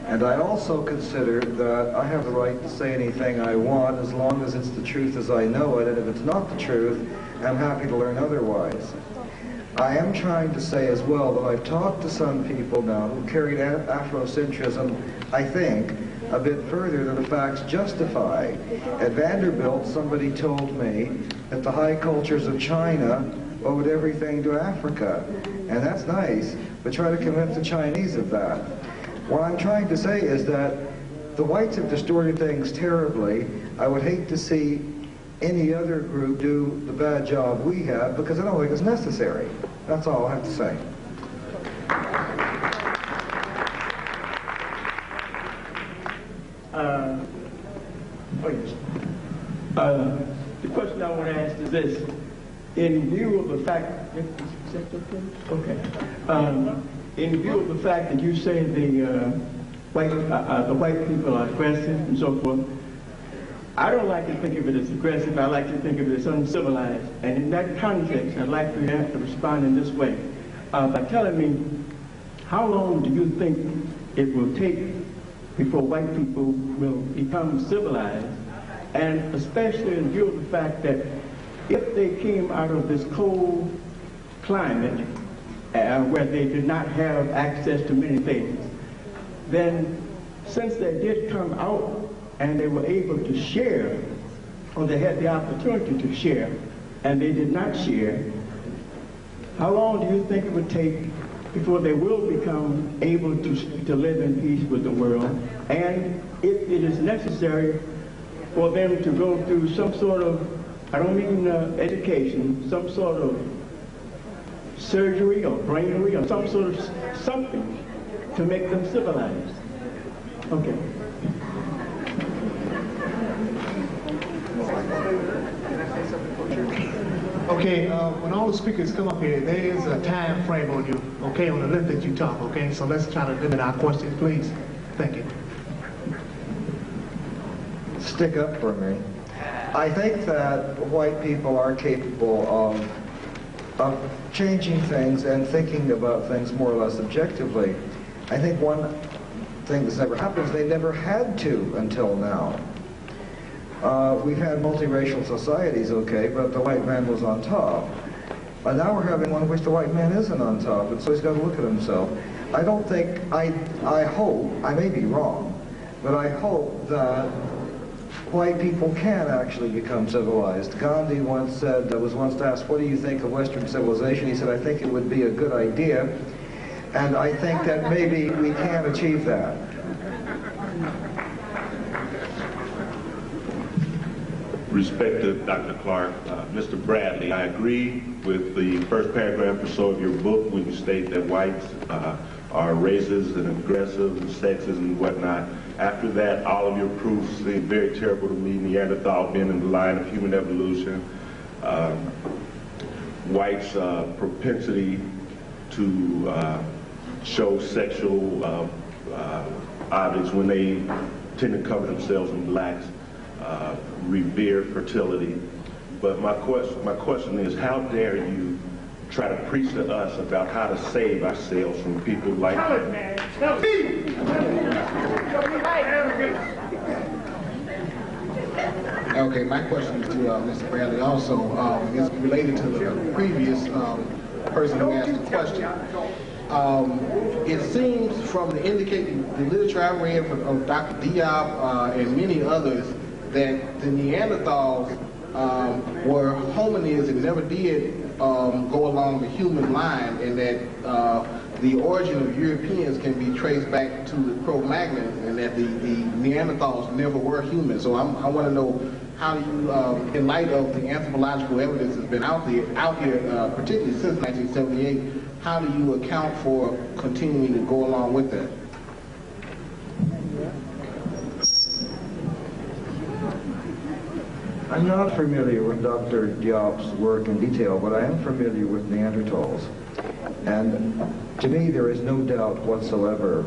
And I also consider that I have the right to say anything I want as long as it's the truth as I know it, and if it's not the truth, I'm happy to learn otherwise. I am trying to say as well that I've talked to some people now who carried Afrocentrism, I think, a bit further than the facts justify. At Vanderbilt, somebody told me that the high cultures of China owed everything to Africa. And that's nice, but try to convince the Chinese of that. What I'm trying to say is that the whites have distorted things terribly. I would hate to see any other group do the bad job we have, because I don't think it's necessary. That's all I have to say. The question I want to ask is this. In view of the fact, in view of the fact that you say the white people are aggressive and so forth, I don't like to think of it as aggressive. I like to think of it as uncivilized. And in that context, I'd like to have to respond in this way by telling me, how long do you think it will take before white people will become civilized? And especially in view of the fact that if they came out of this cold climate where they did not have access to many things, then since they did come out and they were able to share, or they had the opportunity to share, and they did not share, how long do you think it would take before they will become able to live in peace with the world? And if it is necessary for them to go through some sort of, I don't mean education, some sort of surgery or brainery or some sort of something to make them civilized. Okay. Okay, when all the speakers come up here, there is a time frame on you, okay, on the length that you talk, okay? So let's try to limit our questions, please. Thank you. Stick up for me. I think that white people are capable of changing things and thinking about things more or less objectively. I think one thing that's never happened is they never had to until now. We've had multiracial societies, okay, but the white man was on top. But now we're having one in which the white man isn't on top, and so he's got to look at himself. I don't think, I hope, I may be wrong, but I hope that white people can actually become civilized. Gandhi once said, was once asked, what do you think of Western civilization? He said, I think it would be a good idea, and I think that maybe we can achieve that. Respected Dr. Clarke, Mr. Bradley, I agree with the first paragraph or so of your book when you state that whites are racist and aggressive and sexist and whatnot. After that, all of your proofs seem very terrible to me. Neanderthal being in the line of human evolution, whites' propensity to show sexual objects when they tend to cover themselves in blacks, revere fertility. But my question is, how dare you try to preach to us about how to save ourselves from people like that? Okay, my question to Mr. Bradley also is related to the previous person who asked the question. It seems from the literature I read of Dr. Diop and many others that the Neanderthals were hominids and never did go along the human line, and that the origin of Europeans can be traced back to the Cro-Magnons, and that the Neanderthals never were human. So I want to know, how do you, in light of the anthropological evidence that's been out here, particularly since 1978, how do you account for continuing to go along with that? I'm not familiar with Dr. Diop's work in detail, but I am familiar with Neanderthals. And to me, there is no doubt whatsoever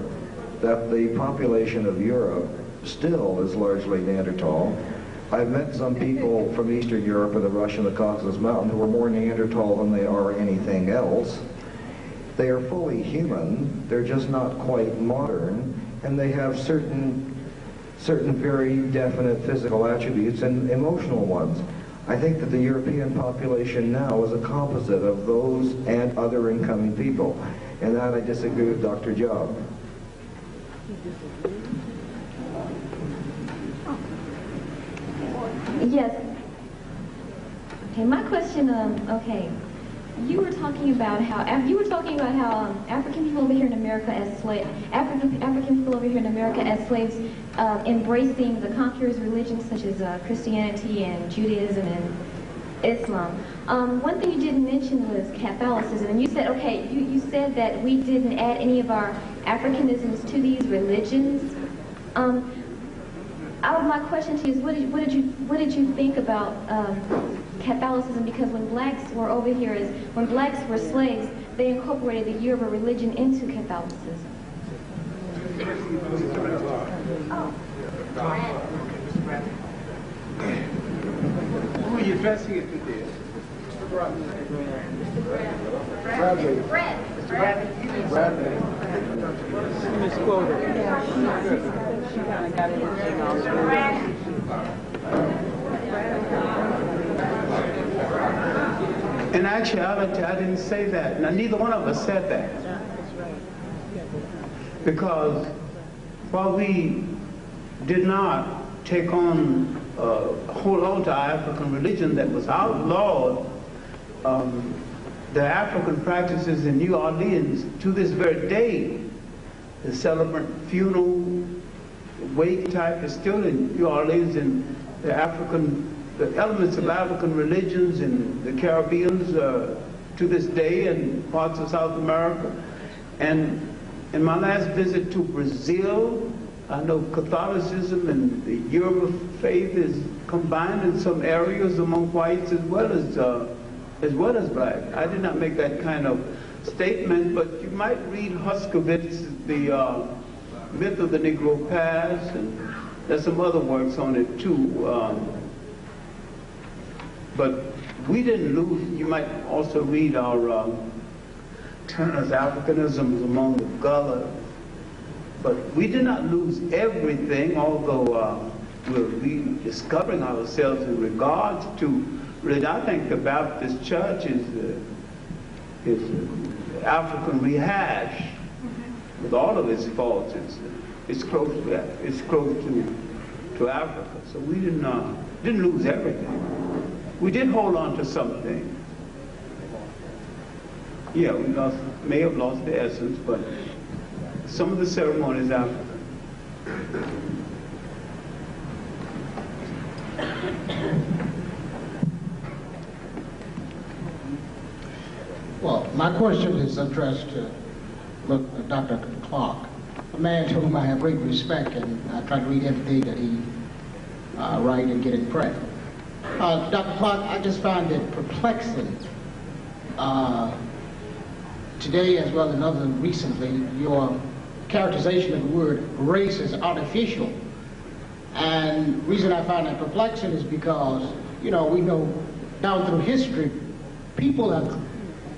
that the population of Europe still is largely Neanderthal. I've met some people from Eastern Europe and the Russian, the Caucasus Mountain, who are more Neanderthal than they are anything else. They are fully human, they're just not quite modern, and they have certain very definite physical attributes and emotional ones. I think that the European population now is a composite of those and other incoming people. And that I disagree with Dr. Job. Yes. Okay, my question, okay. You were talking about how African people over here in America as slaves, African people over here in America as slaves, embracing the conquerors' religions such as Christianity and Judaism and Islam. One thing you didn't mention was Catholicism, and you said, okay, you said that we didn't add any of our Africanisms to these religions. My question to you is, what did you think about Catholicism? Because when blacks were over here, when blacks were slaves, they incorporated the Yoruba religion into Catholicism. Who are you addressing it to there? Bradley. Misquoted. She kind of got everything else. In actuality, I didn't say that. Now, neither one of us said that. Because while we did not take on hold on to our African religion that was outlawed, the African practices in New Orleans to this very day, the celebrant funeral, wake type is still in New Orleans, and the elements of African religions in the Caribbeans to this day and parts of South America. And in my last visit to Brazil, I know Catholicism and the Yoruba faith is combined in some areas among whites as well as black. I did not make that kind of statement, but you might read Huskovitz's The Myth of the Negro Past, and there's some other works on it too. But we didn't lose. You might also read our Turner's Africanisms among the Gullah. But we did not lose everything, although we're rediscovering ourselves in regards to religion. I think the Baptist Church is African rehash with all of its faults. It's close to Africa. So we didn't lose everything. We did hold on to something. Yeah, we may have lost the essence, but some of the ceremonies African. Well, my question is addressed to Dr. Clarke, a man to whom I have great respect, and I try to read everything that he writes and get in print. Dr. Clarke, I just find it perplexing today, as well as other recently, your characterization of the word race is artificial. And the reason I find that perplexing is because, you know, we know down through history, people have,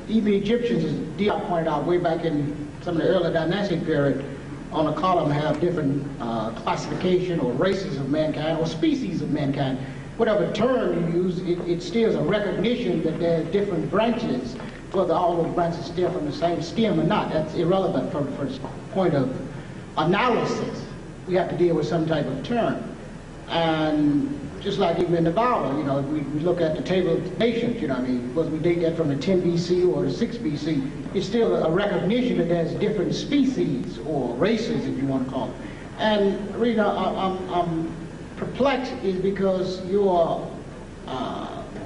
even Egyptians, as Diop pointed out way back in some of the early dynastic period, on a column have different classification or races of mankind or species of mankind. Whatever term you use, it still is a recognition that there are different branches. Whether all those branches stem from the same stem or not, that's irrelevant from the first point of analysis. We have to deal with some type of term. And just like even in the Bible, you know, we look at the table of nations, you know, I mean, whether we date that from the 10 BC or the 6 BC, it's still a recognition that there's different species or races, if you want to call it. And the reason I'm perplexed is because your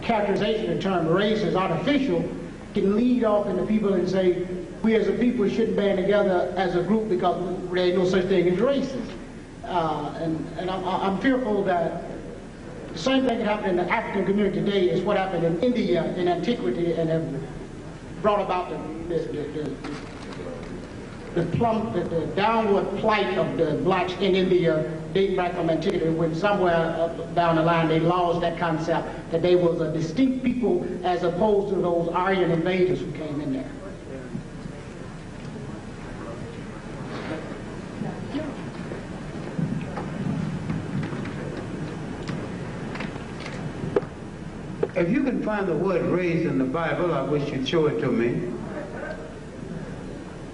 characterization of the term race is artificial can lead off into people and say, we as a people shouldn't band together as a group because there ain't no such thing as races. And I'm fearful that the same thing that happened in the African community today is what happened in India in antiquity and have brought about the downward plight of the blacks in India dating back from antiquity, when somewhere down the line they lost that concept that they was a distinct people as opposed to those Aryan invaders who came in there. If you can find the word race in the Bible, I wish you'd show it to me.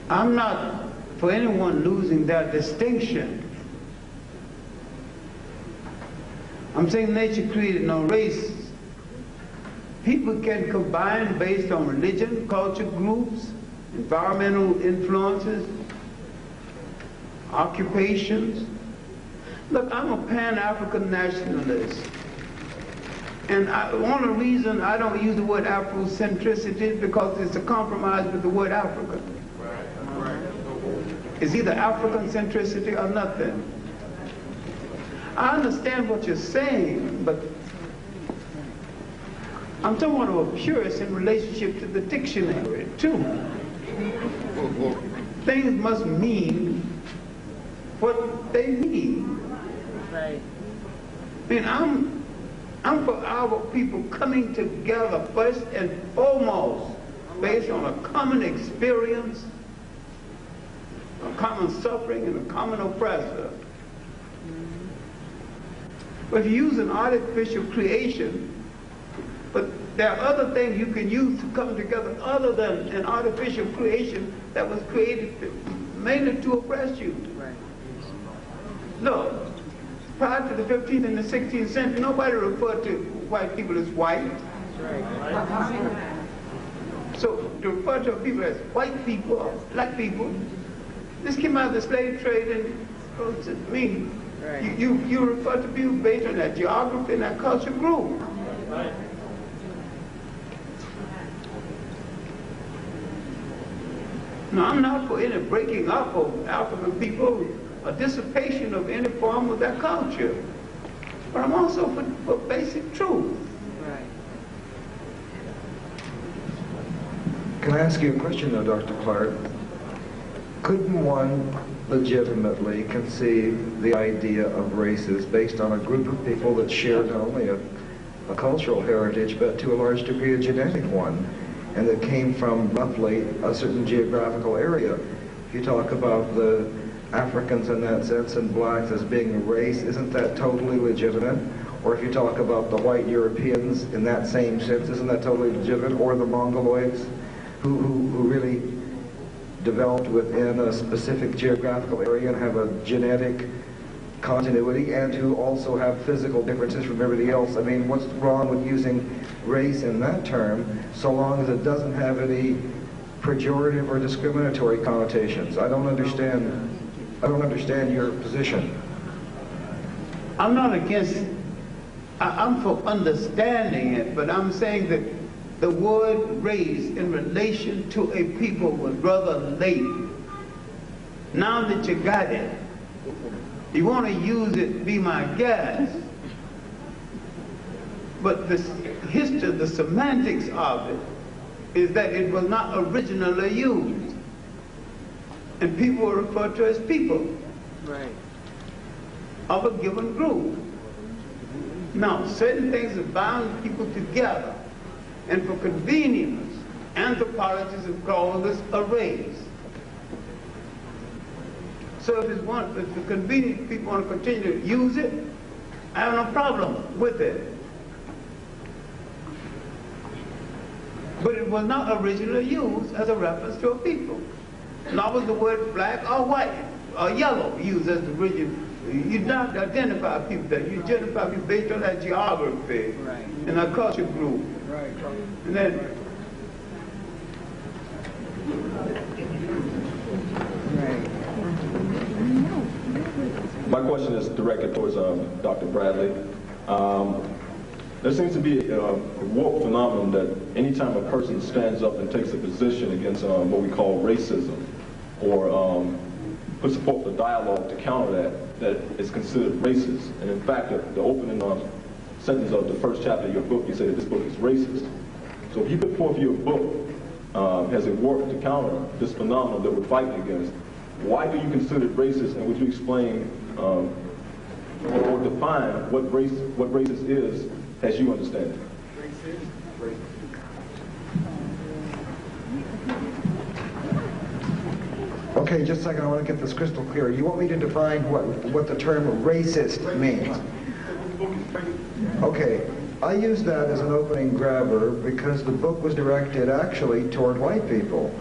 I'm not for anyone losing that distinction. I'm saying nature created no races. People can combine based on religion, culture groups, environmental influences, occupations. Look, I'm a Pan-African nationalist. And one of the reasons I don't use the word Afrocentricity is because it's a compromise with the word African. It's either African centricity or nothing. I understand what you're saying, but I'm somewhat of a purist in relationship to the dictionary, too. Things must mean what they mean. Right. I mean, I'm for our people coming together first and foremost based on a common experience, a common suffering, and a common oppressor. But if you use an artificial creation, but there are other things you can use to come together other than an artificial creation that was created mainly to oppress you. Right. Look, prior to the 15th and the 16th century, nobody referred to white people as white. So to refer to people as white people, or black people, this came out of the slave trade, and I mean, you refer to people based on that geography and that culture group. Right. Now, I'm not for any breaking up of African people or dissipation of any form of that culture, but I'm also for basic truth. Right. Can I ask you a question, though, Dr. Clarke? Couldn't one legitimately conceive the idea of races based on a group of people that share not only a cultural heritage, but to a large degree a genetic one, and that came from roughly a certain geographical area? If you talk about the Africans in that sense and blacks as being a race, isn't that totally legitimate? Or if you talk about the white Europeans in that same sense, isn't that totally legitimate? Or the Mongoloids who really developed within a specific geographical area and have a genetic continuity, and who also have physical differences from everybody else. I mean, what's wrong with using race in that term so long as it doesn't have any pejorative or discriminatory connotations? I don't understand your position. I'm not against, I'm for understanding it, but I'm saying that the word race in relation to a people was rather late. Now that you got it, you want to use it, be my guest. But the history, the semantics of it, is that it was not originally used. And people were referred to as people. Right. Of a given group. Now, certain things have bound people together. And for convenience, anthropologists have called this a race. So if for convenience people want to continue to use it, I have no problem with it. But it was not originally used as a reference to a people. Nor was the word black or white or yellow used as the original. You don't identify people that you identify people based on that geography and that culture group. Right. And then my question is directed towards Dr. Bradley. There seems to be a warped phenomenon that anytime a person stands up and takes a position against what we call racism, or puts forth a dialogue to counter that is considered racist. And in fact, the opening sentence of the first chapter of your book, you say that this book is racist. So if you put forth your book as a work to counter this phenomenon that we're fighting against, why do you consider it racist, and would you explain or define what racist is as you understand it? Okay, just a second, I want to get this crystal clear. You want me to define what the term racist means? Okay, I use that as an opening grabber because the book was directed actually toward white people.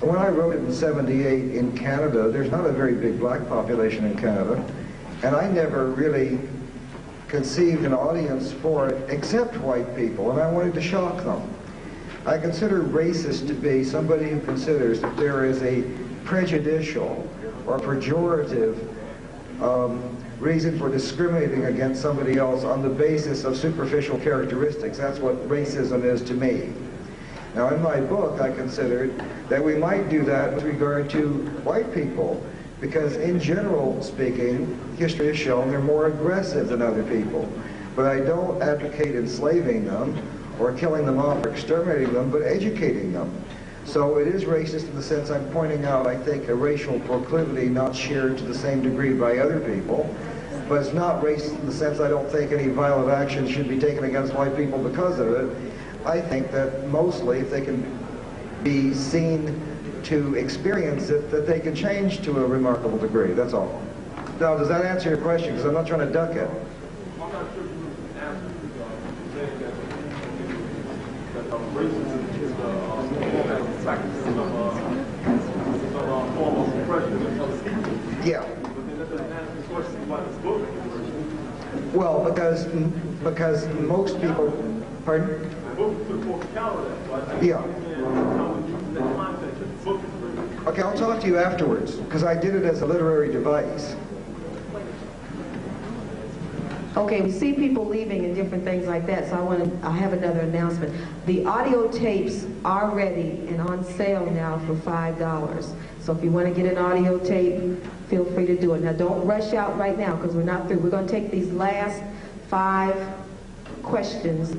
When I wrote it in '78 in Canada, there's not a very big black population in Canada, and I never really conceived an audience for it except white people, and I wanted to shock them. I consider racist to be somebody who considers that there is a prejudicial or pejorative reason for discriminating against somebody else on the basis of superficial characteristics. That's what racism is to me. Now, in my book, I considered that we might do that with regard to white people, because in general speaking, history has shown they're more aggressive than other people. But I don't advocate enslaving them or killing them off or exterminating them, but educating them. So it is racist in the sense I'm pointing out, I think, a racial proclivity not shared to the same degree by other people. But it's not racist in the sense I don't think any violent action should be taken against white people because of it. I think that mostly, if they can be seen to experience it, that they can change to a remarkable degree. That's all. Now, does that answer your question? Because I'm not trying to duck it. Yeah. Well, because most people, pardon? Yeah. Okay, I'll talk to you afterwards, because I did it as a literary device. Okay, we see people leaving and different things like that, so I have another announcement. The audio tapes are ready and on sale now for $5. So if you want to get an audio tape, feel free to do it. Now don't rush out right now because we're not through. We're going to take these last 5 questions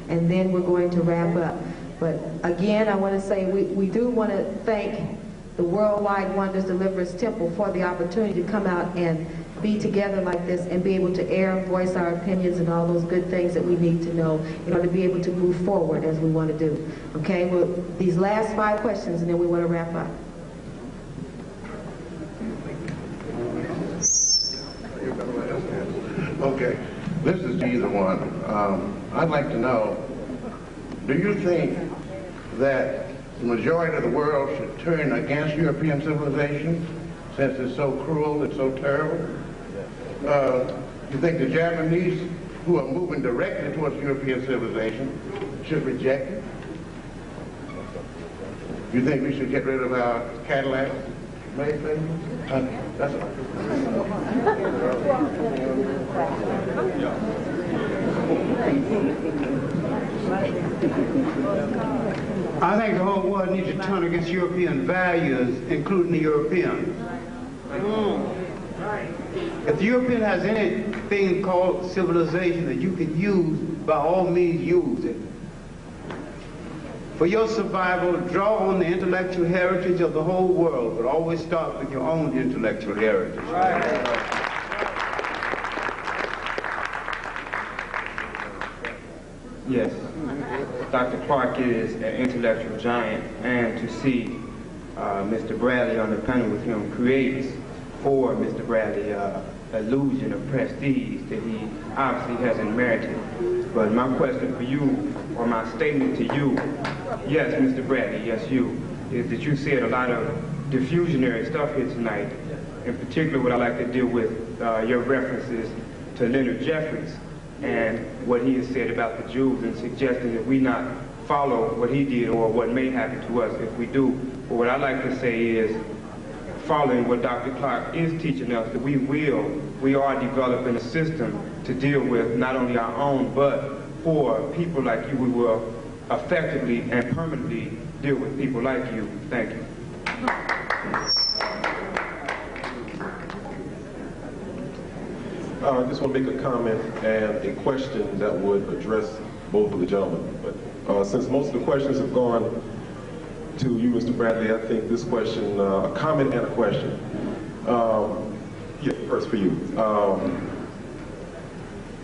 and then we're going to wrap up. But again, I want to say we do want to thank the Worldwide Wonders Deliverance Temple for the opportunity to come out and be together like this and be able to air and voice our opinions and all those good things that we need to know in order to be able to move forward as we want to do. Okay, well, these last 5 questions and then we want to wrap up. Okay, this is either one. I'd like to know, do you think that the majority of the world should turn against European civilization since it's so cruel, it's so terrible? You think the Japanese, who are moving directly towards European civilization, should reject it? You think we should get rid of our Cadillacs? That's all. I think the whole world needs to turn against European values, including the Europeans. If the European has anything called civilization that you can use, by all means use it. For your survival, draw on the intellectual heritage of the whole world, but always start with your own intellectual heritage. Yes, Dr. Clarke is an intellectual giant, and to see Mr. Bradley on the panel with him creates for Mr. Bradley illusion of prestige that he obviously hasn't merited. But my question for you, or my statement to you, yes, Mr. Bradley, yes, you, is that you said a lot of diffusionary stuff here tonight. In particular, what I like to deal with your references to Leonard Jeffries and what he has said about the Jews and suggesting that we not follow what he did or what may happen to us if we do. But what I like to say is, following what Dr. Clarke is teaching us, that we are developing a system to deal with not only our own, but for people like you, we will effectively and permanently deal with people like you. Thank you. I just want to make a comment and a question that would address both of the gentlemen. But since most of the questions have gone to you, Mr. Bradley, I think this question, a comment and a question. Yeah, first for you.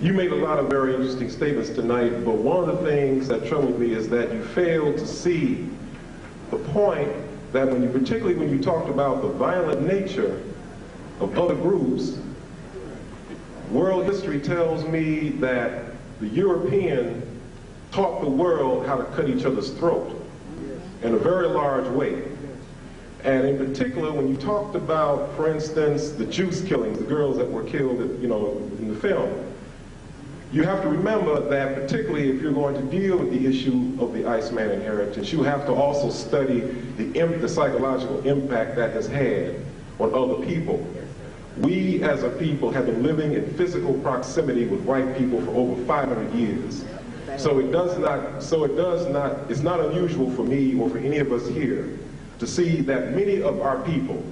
You made a lot of very interesting statements tonight, but one of the things that troubled me is that you failed to see the point that particularly when you talked about the violent nature of other groups, world history tells me that the European taught the world how to cut each other's throat in a very large way. And in particular, when you talked about, for instance, the Jews killings, the girls that were killed, in the film, you have to remember that particularly if you're going to deal with the issue of the Iceman inheritance, you have to also study the psychological impact that has had on other people. We as a people have been living in physical proximity with white people for over 500 years. So it's not unusual for me or for any of us here to see that many of our people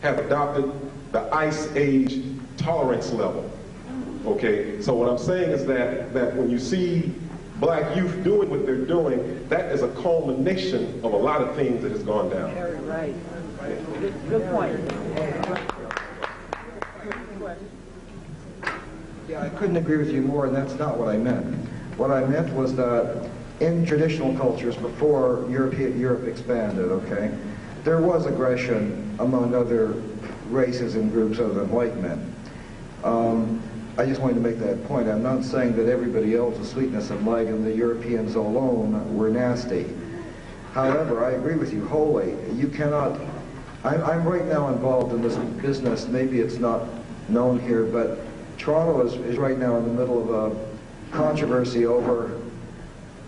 have adopted the Ice Age tolerance level. Okay, so what I'm saying is that when you see black youth doing what they're doing, that is a culmination of a lot of things that has gone down. Very right. Good point. Yeah, I couldn't agree with you more, and that's not what I meant. What I meant was that in traditional cultures before Europe expanded, okay, there was aggression among other races and groups other than white men. I just wanted to make that point. I'm not saying that everybody else was sweetness and light and the Europeans alone were nasty. However, I agree with you wholly. You cannot, I'm right now involved in this business, maybe it's not known here, but Toronto is right now in the middle of a controversy over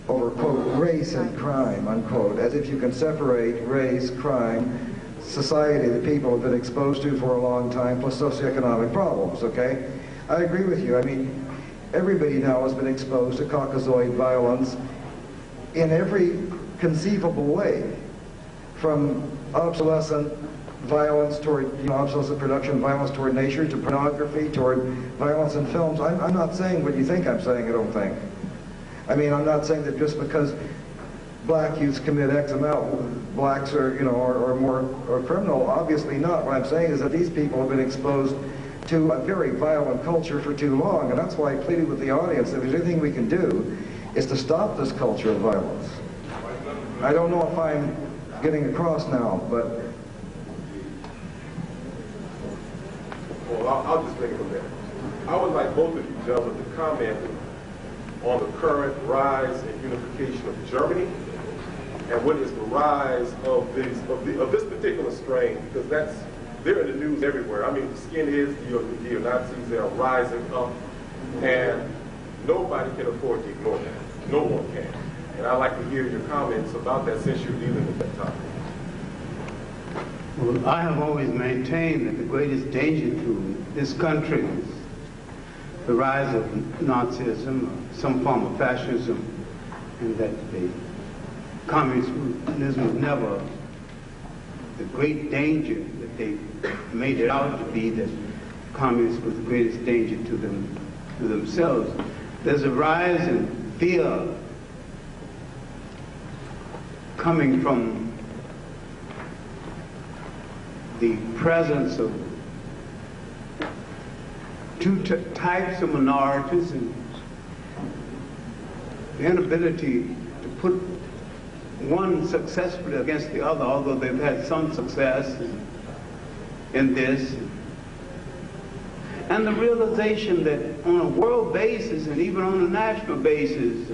quote, race and crime, unquote, as if you can separate race, crime, society that people have been exposed to for a long time, plus socioeconomic problems, okay? I agree with you. I mean, everybody now has been exposed to Caucasoid violence in every conceivable way, from obsolescent violence toward, obsolescent production, violence toward nature, to pornography, toward violence in films. I'm not saying what you think I'm saying, I don't think. I mean, I'm not saying that just because black youths commit X amount, blacks are, are criminal. Obviously not. What I'm saying is that these people have been exposed to a very violent culture for too long, and that's why I pleaded with the audience that if there's anything we can do is to stop this culture of violence. I don't know if I'm getting across now, but... Well, I'll just make it from there. I would like both of you gentlemen to comment on the current rise and unification of Germany, and what is the rise of this particular strain, because they're in the news everywhere. I mean, the skinheads, the neo-Nazis, they are rising up, and nobody can afford to ignore that. No one can. And I'd like to hear your comments about that since you're dealing with that topic. Well, I have always maintained that the greatest danger to this country is the rise of Nazism, or some form of fascism, and that the communism was never the great danger that they made it out to be, that communism was the greatest danger to themselves. There's a rise in fear coming from the presence of two types of minorities, and the inability to put one successfully against the other, although they've had some success in this. And the realization that on a world basis and even on a national basis,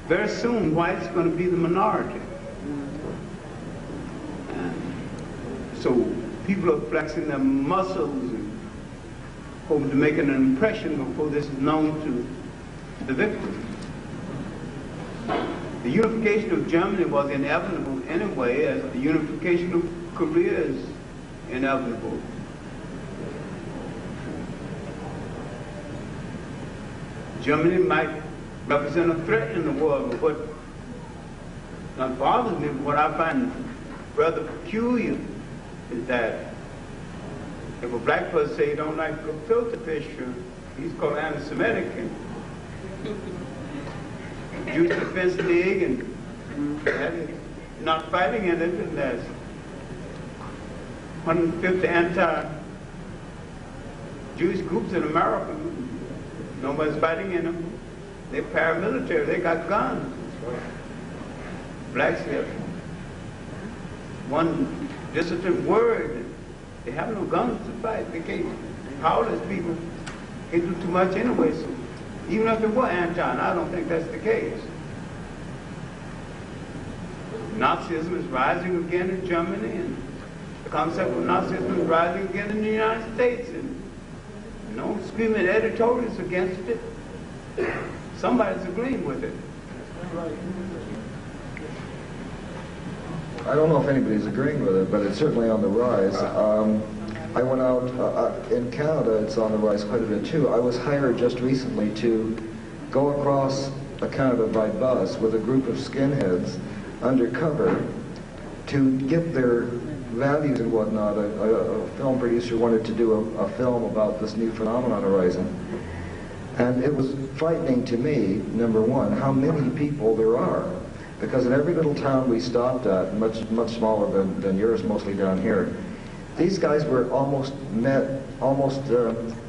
very soon whites are going to be the minority. And so people are flexing their muscles and hoping to make an impression before this is known to the victim. The unification of Germany was inevitable anyway, as the unification of Korea is inevitable. Germany might represent a threat in the world, but what not bothers me, what I find rather peculiar is that if a black person say he don't like filter fish, he's called anti-Semitic. Jews Defense League and not fighting in it, and there's 150 anti-Jewish groups in America. Nobody's fighting in them. They're paramilitary, they got guns. Blacks have one dissident word. They have no guns to fight. They can't, powerless people can't do too much anyway. So even if they were anti, and I don't think that's the case. Nazism is rising again in Germany, and the concept of Nazism is rising again in the United States. And screaming editorials against it. Somebody's agreeing with it. I don't know if anybody's agreeing with it, but it's certainly on the rise. I went out, in Canada, it's on the rise quite a bit too. I was hired just recently to go across Canada by bus with a group of skinheads undercover to get their values and whatnot. A film producer wanted to do a film about this new phenomenon arising. And it was frightening to me, number one, how many people there are. Because in every little town we stopped at, much smaller than yours, mostly down here, these guys were almost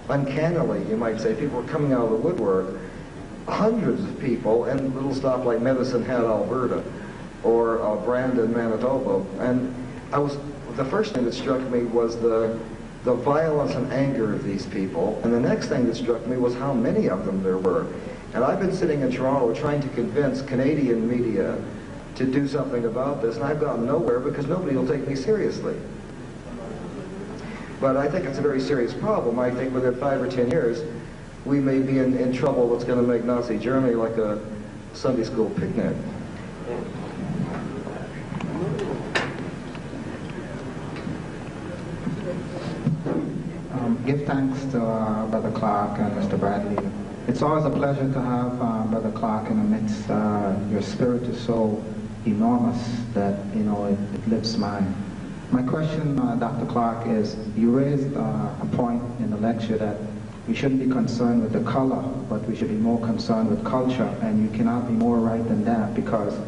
uncannily, you might say. People were coming out of the woodwork. Hundreds of people in little stop like Medicine Hat, Alberta, or Brandon, Manitoba. And the first thing that struck me was the violence and anger of these people. And the next thing that struck me was how many of them there were. And I've been sitting in Toronto trying to convince Canadian media to do something about this, and I've gotten nowhere because nobody will take me seriously. But I think it's a very serious problem. I think within 5 or 10 years, we may be in trouble that's going to make Nazi Germany like a Sunday school picnic. Give thanks to Brother Clarke and Mr. Bradley. It's always a pleasure to have Brother Clarke in the midst. Your spirit is so enormous that, you know, it lifts mine. My question, Dr. Clarke, is you raised a point in the lecture that we shouldn't be concerned with the color, but we should be more concerned with culture, and you cannot be more right than that, because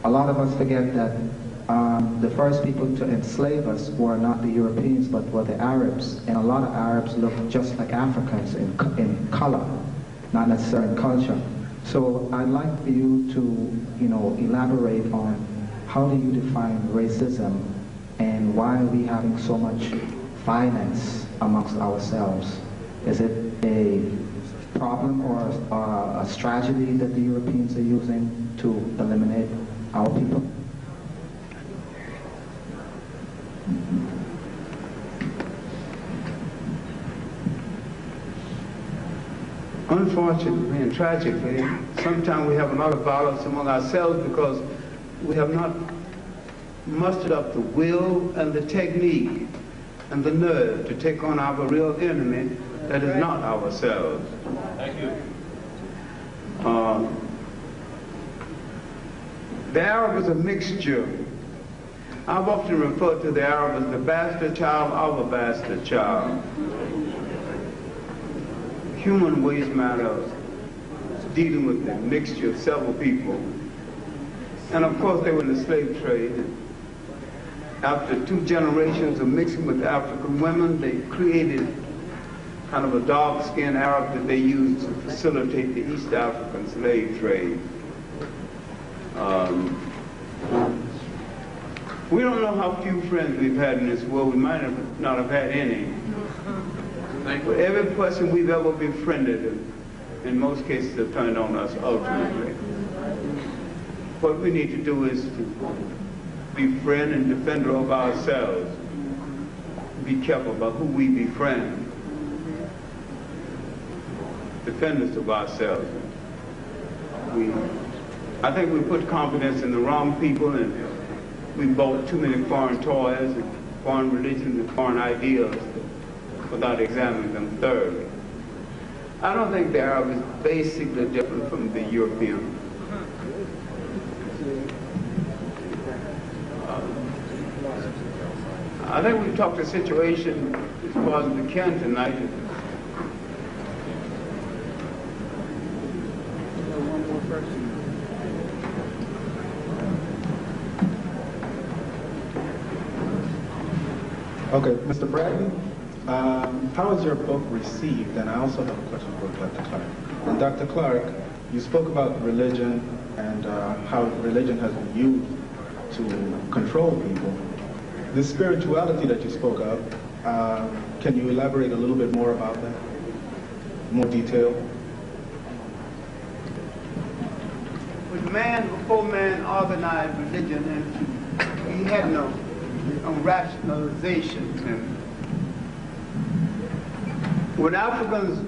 a lot of us forget that the first people to enslave us were not the Europeans, but were the Arabs, and a lot of Arabs look just like Africans in color, not necessarily in culture. So I'd like for you to, you know, elaborate on how do you define racism, and why are we having so much violence amongst ourselves? Is it a problem or a strategy that the Europeans are using to eliminate our people? Unfortunately and tragically, sometimes we have a lot of violence among ourselves because we have not mustered up the will and the technique and the nerve to take on our real enemy that is not ourselves. Thank you. The Arab is a mixture. I've often referred to the Arab as the bastard child of a bastard child. Human waste matter dealing with the mixture of several people. And of course they were in the slave trade. After 2 generations of mixing with African women, they created kind of a dark-skinned Arab that they used to facilitate the East African slave trade. We don't know how few friends we've had in this world. We might not have had any. But every person we've ever befriended, in most cases, have turned on us ultimately. What we need to do is to befriend and defender of ourselves. Be careful about who we befriend. Defenders of ourselves. I think we put confidence in the wrong people, and we bought too many foreign toys and foreign religions and foreign ideals without examining them thoroughly. I don't think the Arab is basically different from the European. I think we've talked the situation as far as we can tonight. Okay, Mr. Bradley, how is your book received? And I also have a question for Dr. Clarke. And Dr. Clarke, you spoke about religion and how religion has been used to control people. The spirituality that you spoke of, can you elaborate a little bit more about that? More detail? With man, before man organized religion, and he had no rationalization. And when Africans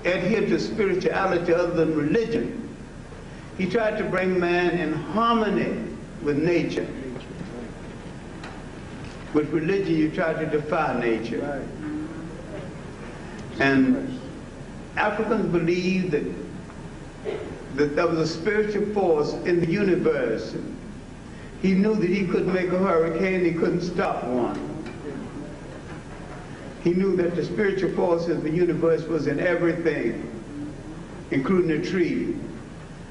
adhered to spirituality other than religion, he tried to bring man in harmony with nature. With religion, you try to defy nature. And Africans believed that there was a spiritual force in the universe. He knew that he couldn't make a hurricane, he couldn't stop one. He knew that the spiritual force of the universe was in everything, including a tree.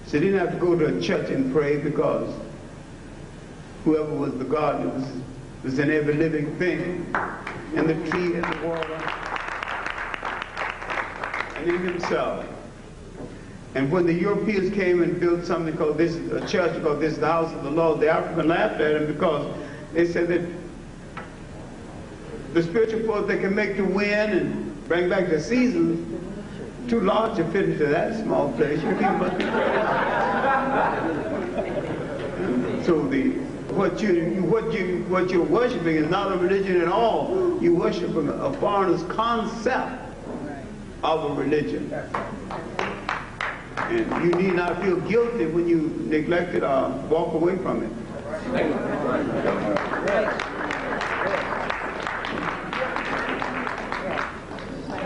So he didn't have to go to a church and pray, because whoever was the God was in every living thing, in the tree, in the water, and in himself. And when the Europeans came and built something called this, a church called this, the house of the Lord, the African laughed at him, because they said that the spiritual force they can make the wind and bring back the seasons too large to fit into that small place. You must be crazy. So what you're worshiping is not a religion at all. You're worshiping a foreigner's concept of a religion. And you need not feel guilty when you neglect it or walk away from it.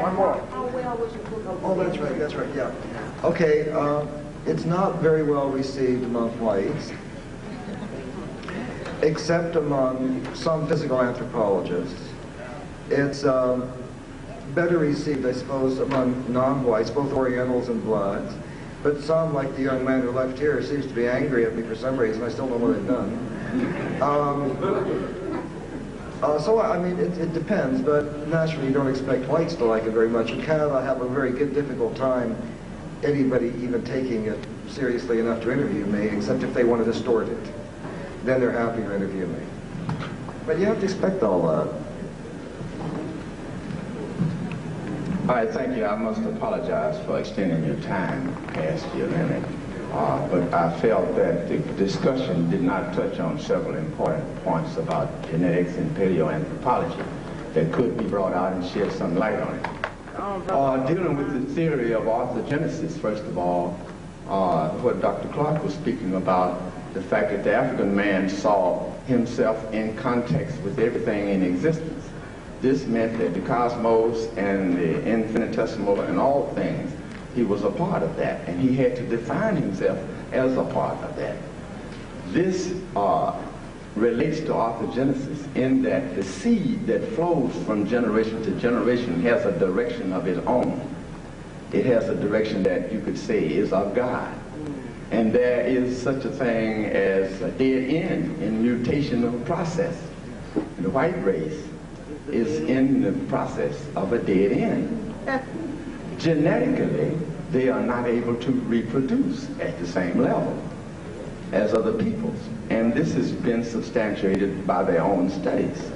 One more. Oh, that's right, yeah. Okay, it's not very well received among whites, except among some physical anthropologists. It's better received, I suppose, among non-whites, both Orientals and bloods. But some, like the young man who left here, seems to be angry at me for some reason. I still don't know what they've done. So, I mean, it depends, but naturally you don't expect whites to like it very much. In Canada, I have a very difficult time anybody even taking it seriously enough to interview me, except if they want to distort it. Then they're happy to interview me. But you have to expect all that. All right, thank you. I must apologize for extending your time past your limit. But I felt that the discussion did not touch on several important points about genetics and paleoanthropology that could be brought out and shed some light on it. Dealing with the theory of orthogenesis, first of all, what Dr. Clarke was speaking about, the fact that the African man saw himself in context with everything in existence. This meant that the cosmos and the infinitesimal and all things, he was a part of that, and he had to define himself as a part of that. This relates to orthogenesis in that the seed that flows from generation to generation has a direction of its own. It has a direction that you could say is of God. And there is such a thing as a dead end in mutational process. The white race is in the process of a dead end. Genetically, they are not able to reproduce at the same level as other peoples. And this has been substantiated by their own studies.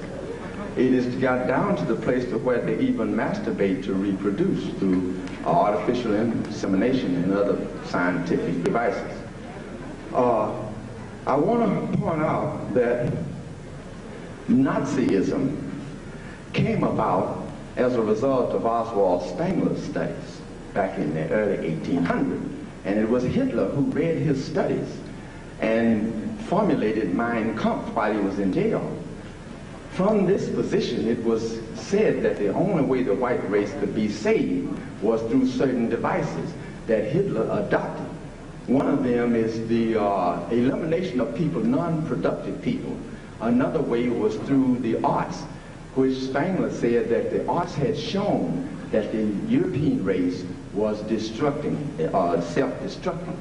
It has got down to the place to where they even masturbate to reproduce through artificial insemination and other scientific devices. I want to point out that Nazism came about as a result of Oswald Spengler's studies back in the early 1800s. And it was Hitler who read his studies and formulated Mein Kampf while he was in jail. From this position, it was said that the only way the white race could be saved was through certain devices that Hitler adopted. One of them is the elimination of people, non-productive people. Another way was through the arts, which Spengler said that the arts had shown that the European race was self-destructing.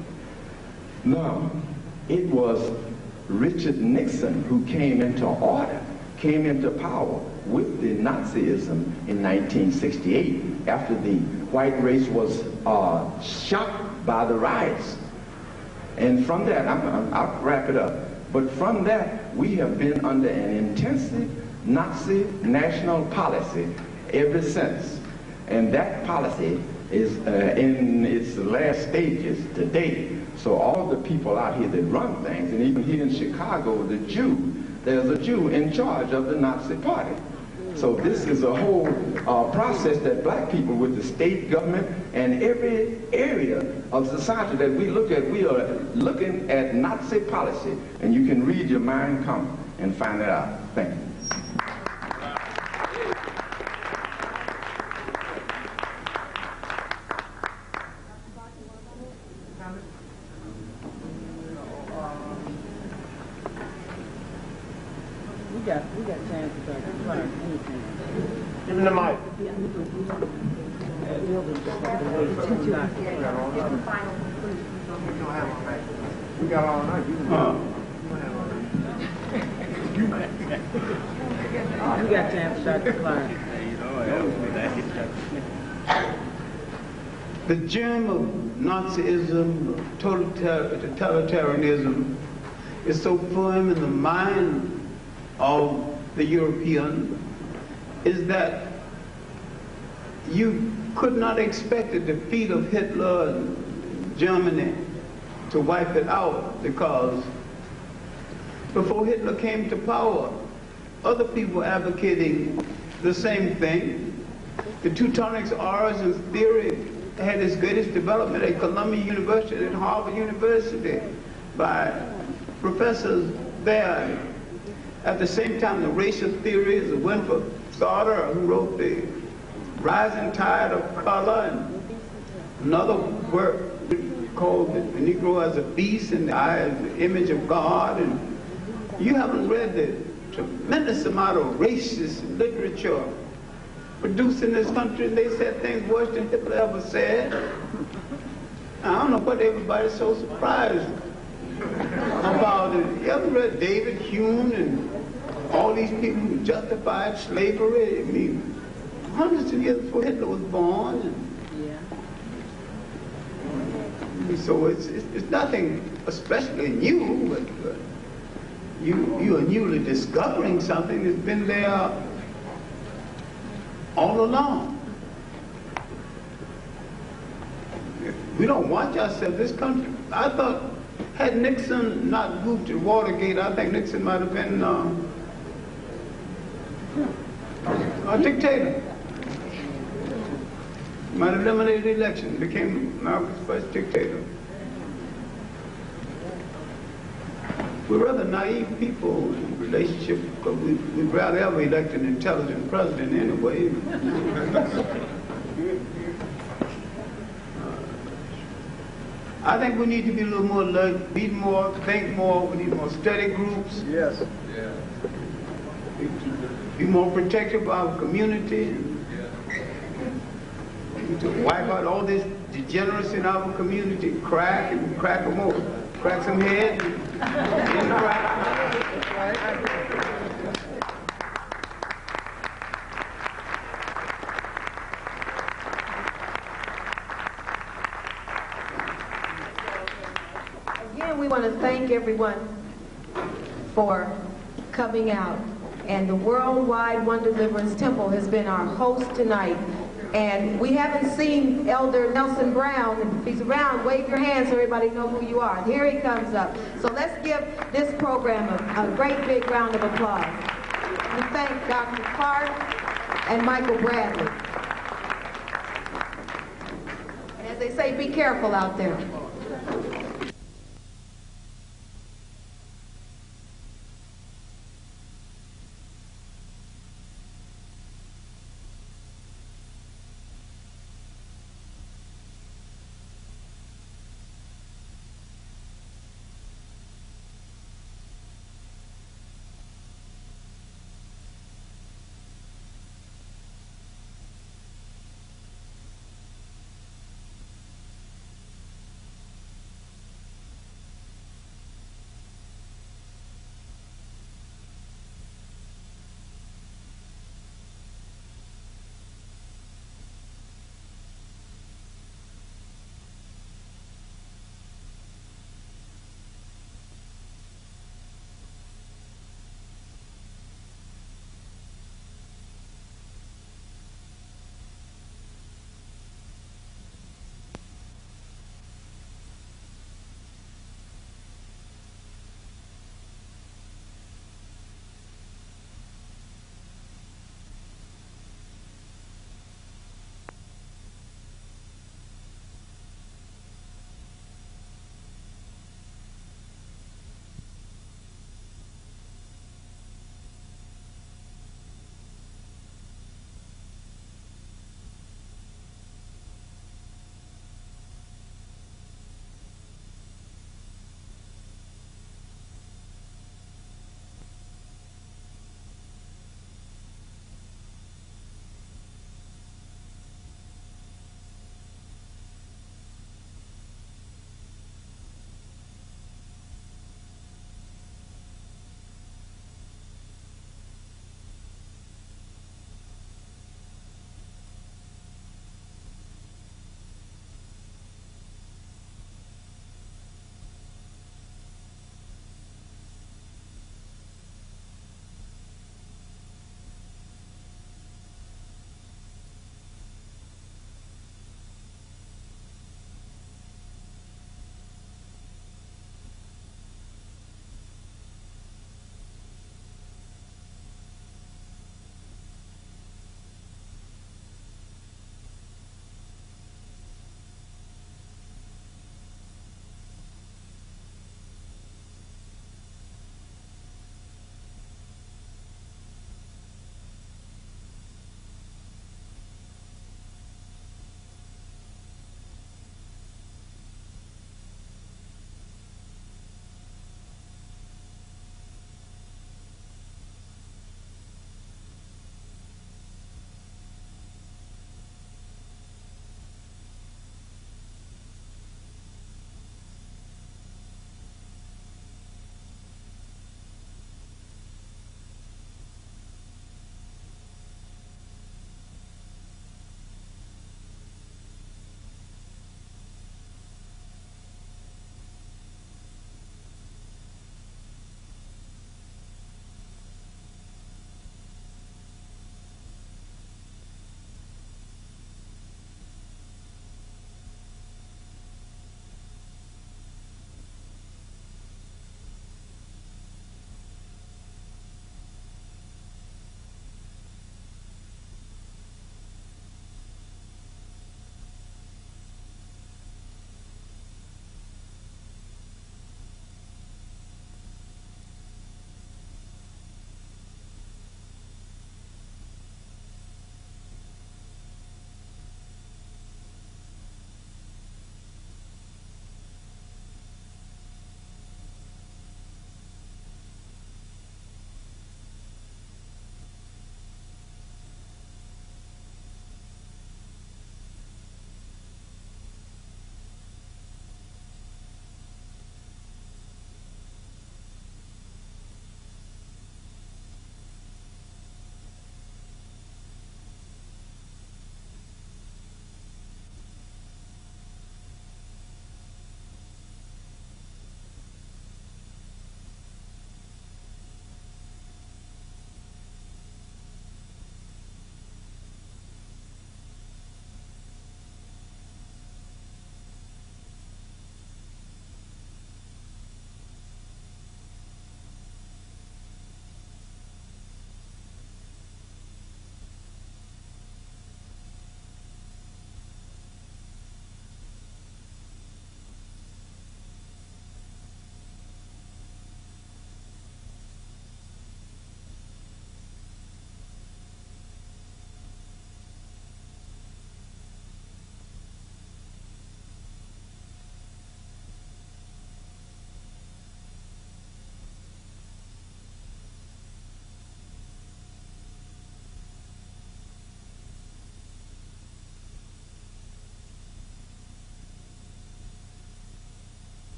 Now, it was Richard Nixon who came into order, came into power with the Nazism in 1968 after the white race was shocked by the riots. And from that, I'll wrap it up, but from that we have been under an intensive Nazi national policy ever since. And that policy is in its last stages today. So all the people out here that run things, and even here in Chicago, the Jew, there's a Jew in charge of the Nazi party. So this is a whole process that black people with the state government and every area of society that we look at, we are looking at Nazi policy. And you can read your Mein Kampf and find that out. Thank you. We got time to talk to Clarke. Give him the mic. We got all night. We got time to talk to Clarke. The germ of Nazism, totalitarianism, is so firm in the mind of the European is that you could not expect the defeat of Hitler and Germany to wipe it out, because before Hitler came to power. Other people advocating the same thing. The Teutonic origins theory had its greatest development at Columbia University and Harvard University by professors there. At the same time, the racial theories of Winford Carter, who wrote The Rising Tide of Color, and another work called The Negro as a Beast and the Eye as the Image of God. And you haven't read the tremendous amount of racist literature produced in this country. They said things worse than Hitler ever said. I don't know what everybody's so surprised about it. You ever read David Hume and all these people who justified slavery? I mean, hundreds of years before Hitler was born. So it's nothing especially new, but you are newly discovering something that's been there all along. We don't watch ourselves. This country, I thought, had Nixon not moved to Watergate, I think Nixon might have been a dictator. Might have eliminated the election, became America's first dictator. We're rather naive people in relationship, because we'd rather ever elect an intelligent president anyway. I think we need to be a little more alert, read more, think more. We need more study groups. Yes. Yeah. Be more protective of our community. To wipe out all this degeneracy in our community, crack them over, crack some heads, and crack. Again, we want to thank everyone for coming out. And the Worldwide One Deliverance Temple has been our host tonight. And we haven't seen Elder Nelson Brown. If he's around, wave your hands so everybody knows who you are. And here he comes up. So let's give this program a great big round of applause. We thank Dr. Clarke and Michael Bradley. And as they say, be careful out there.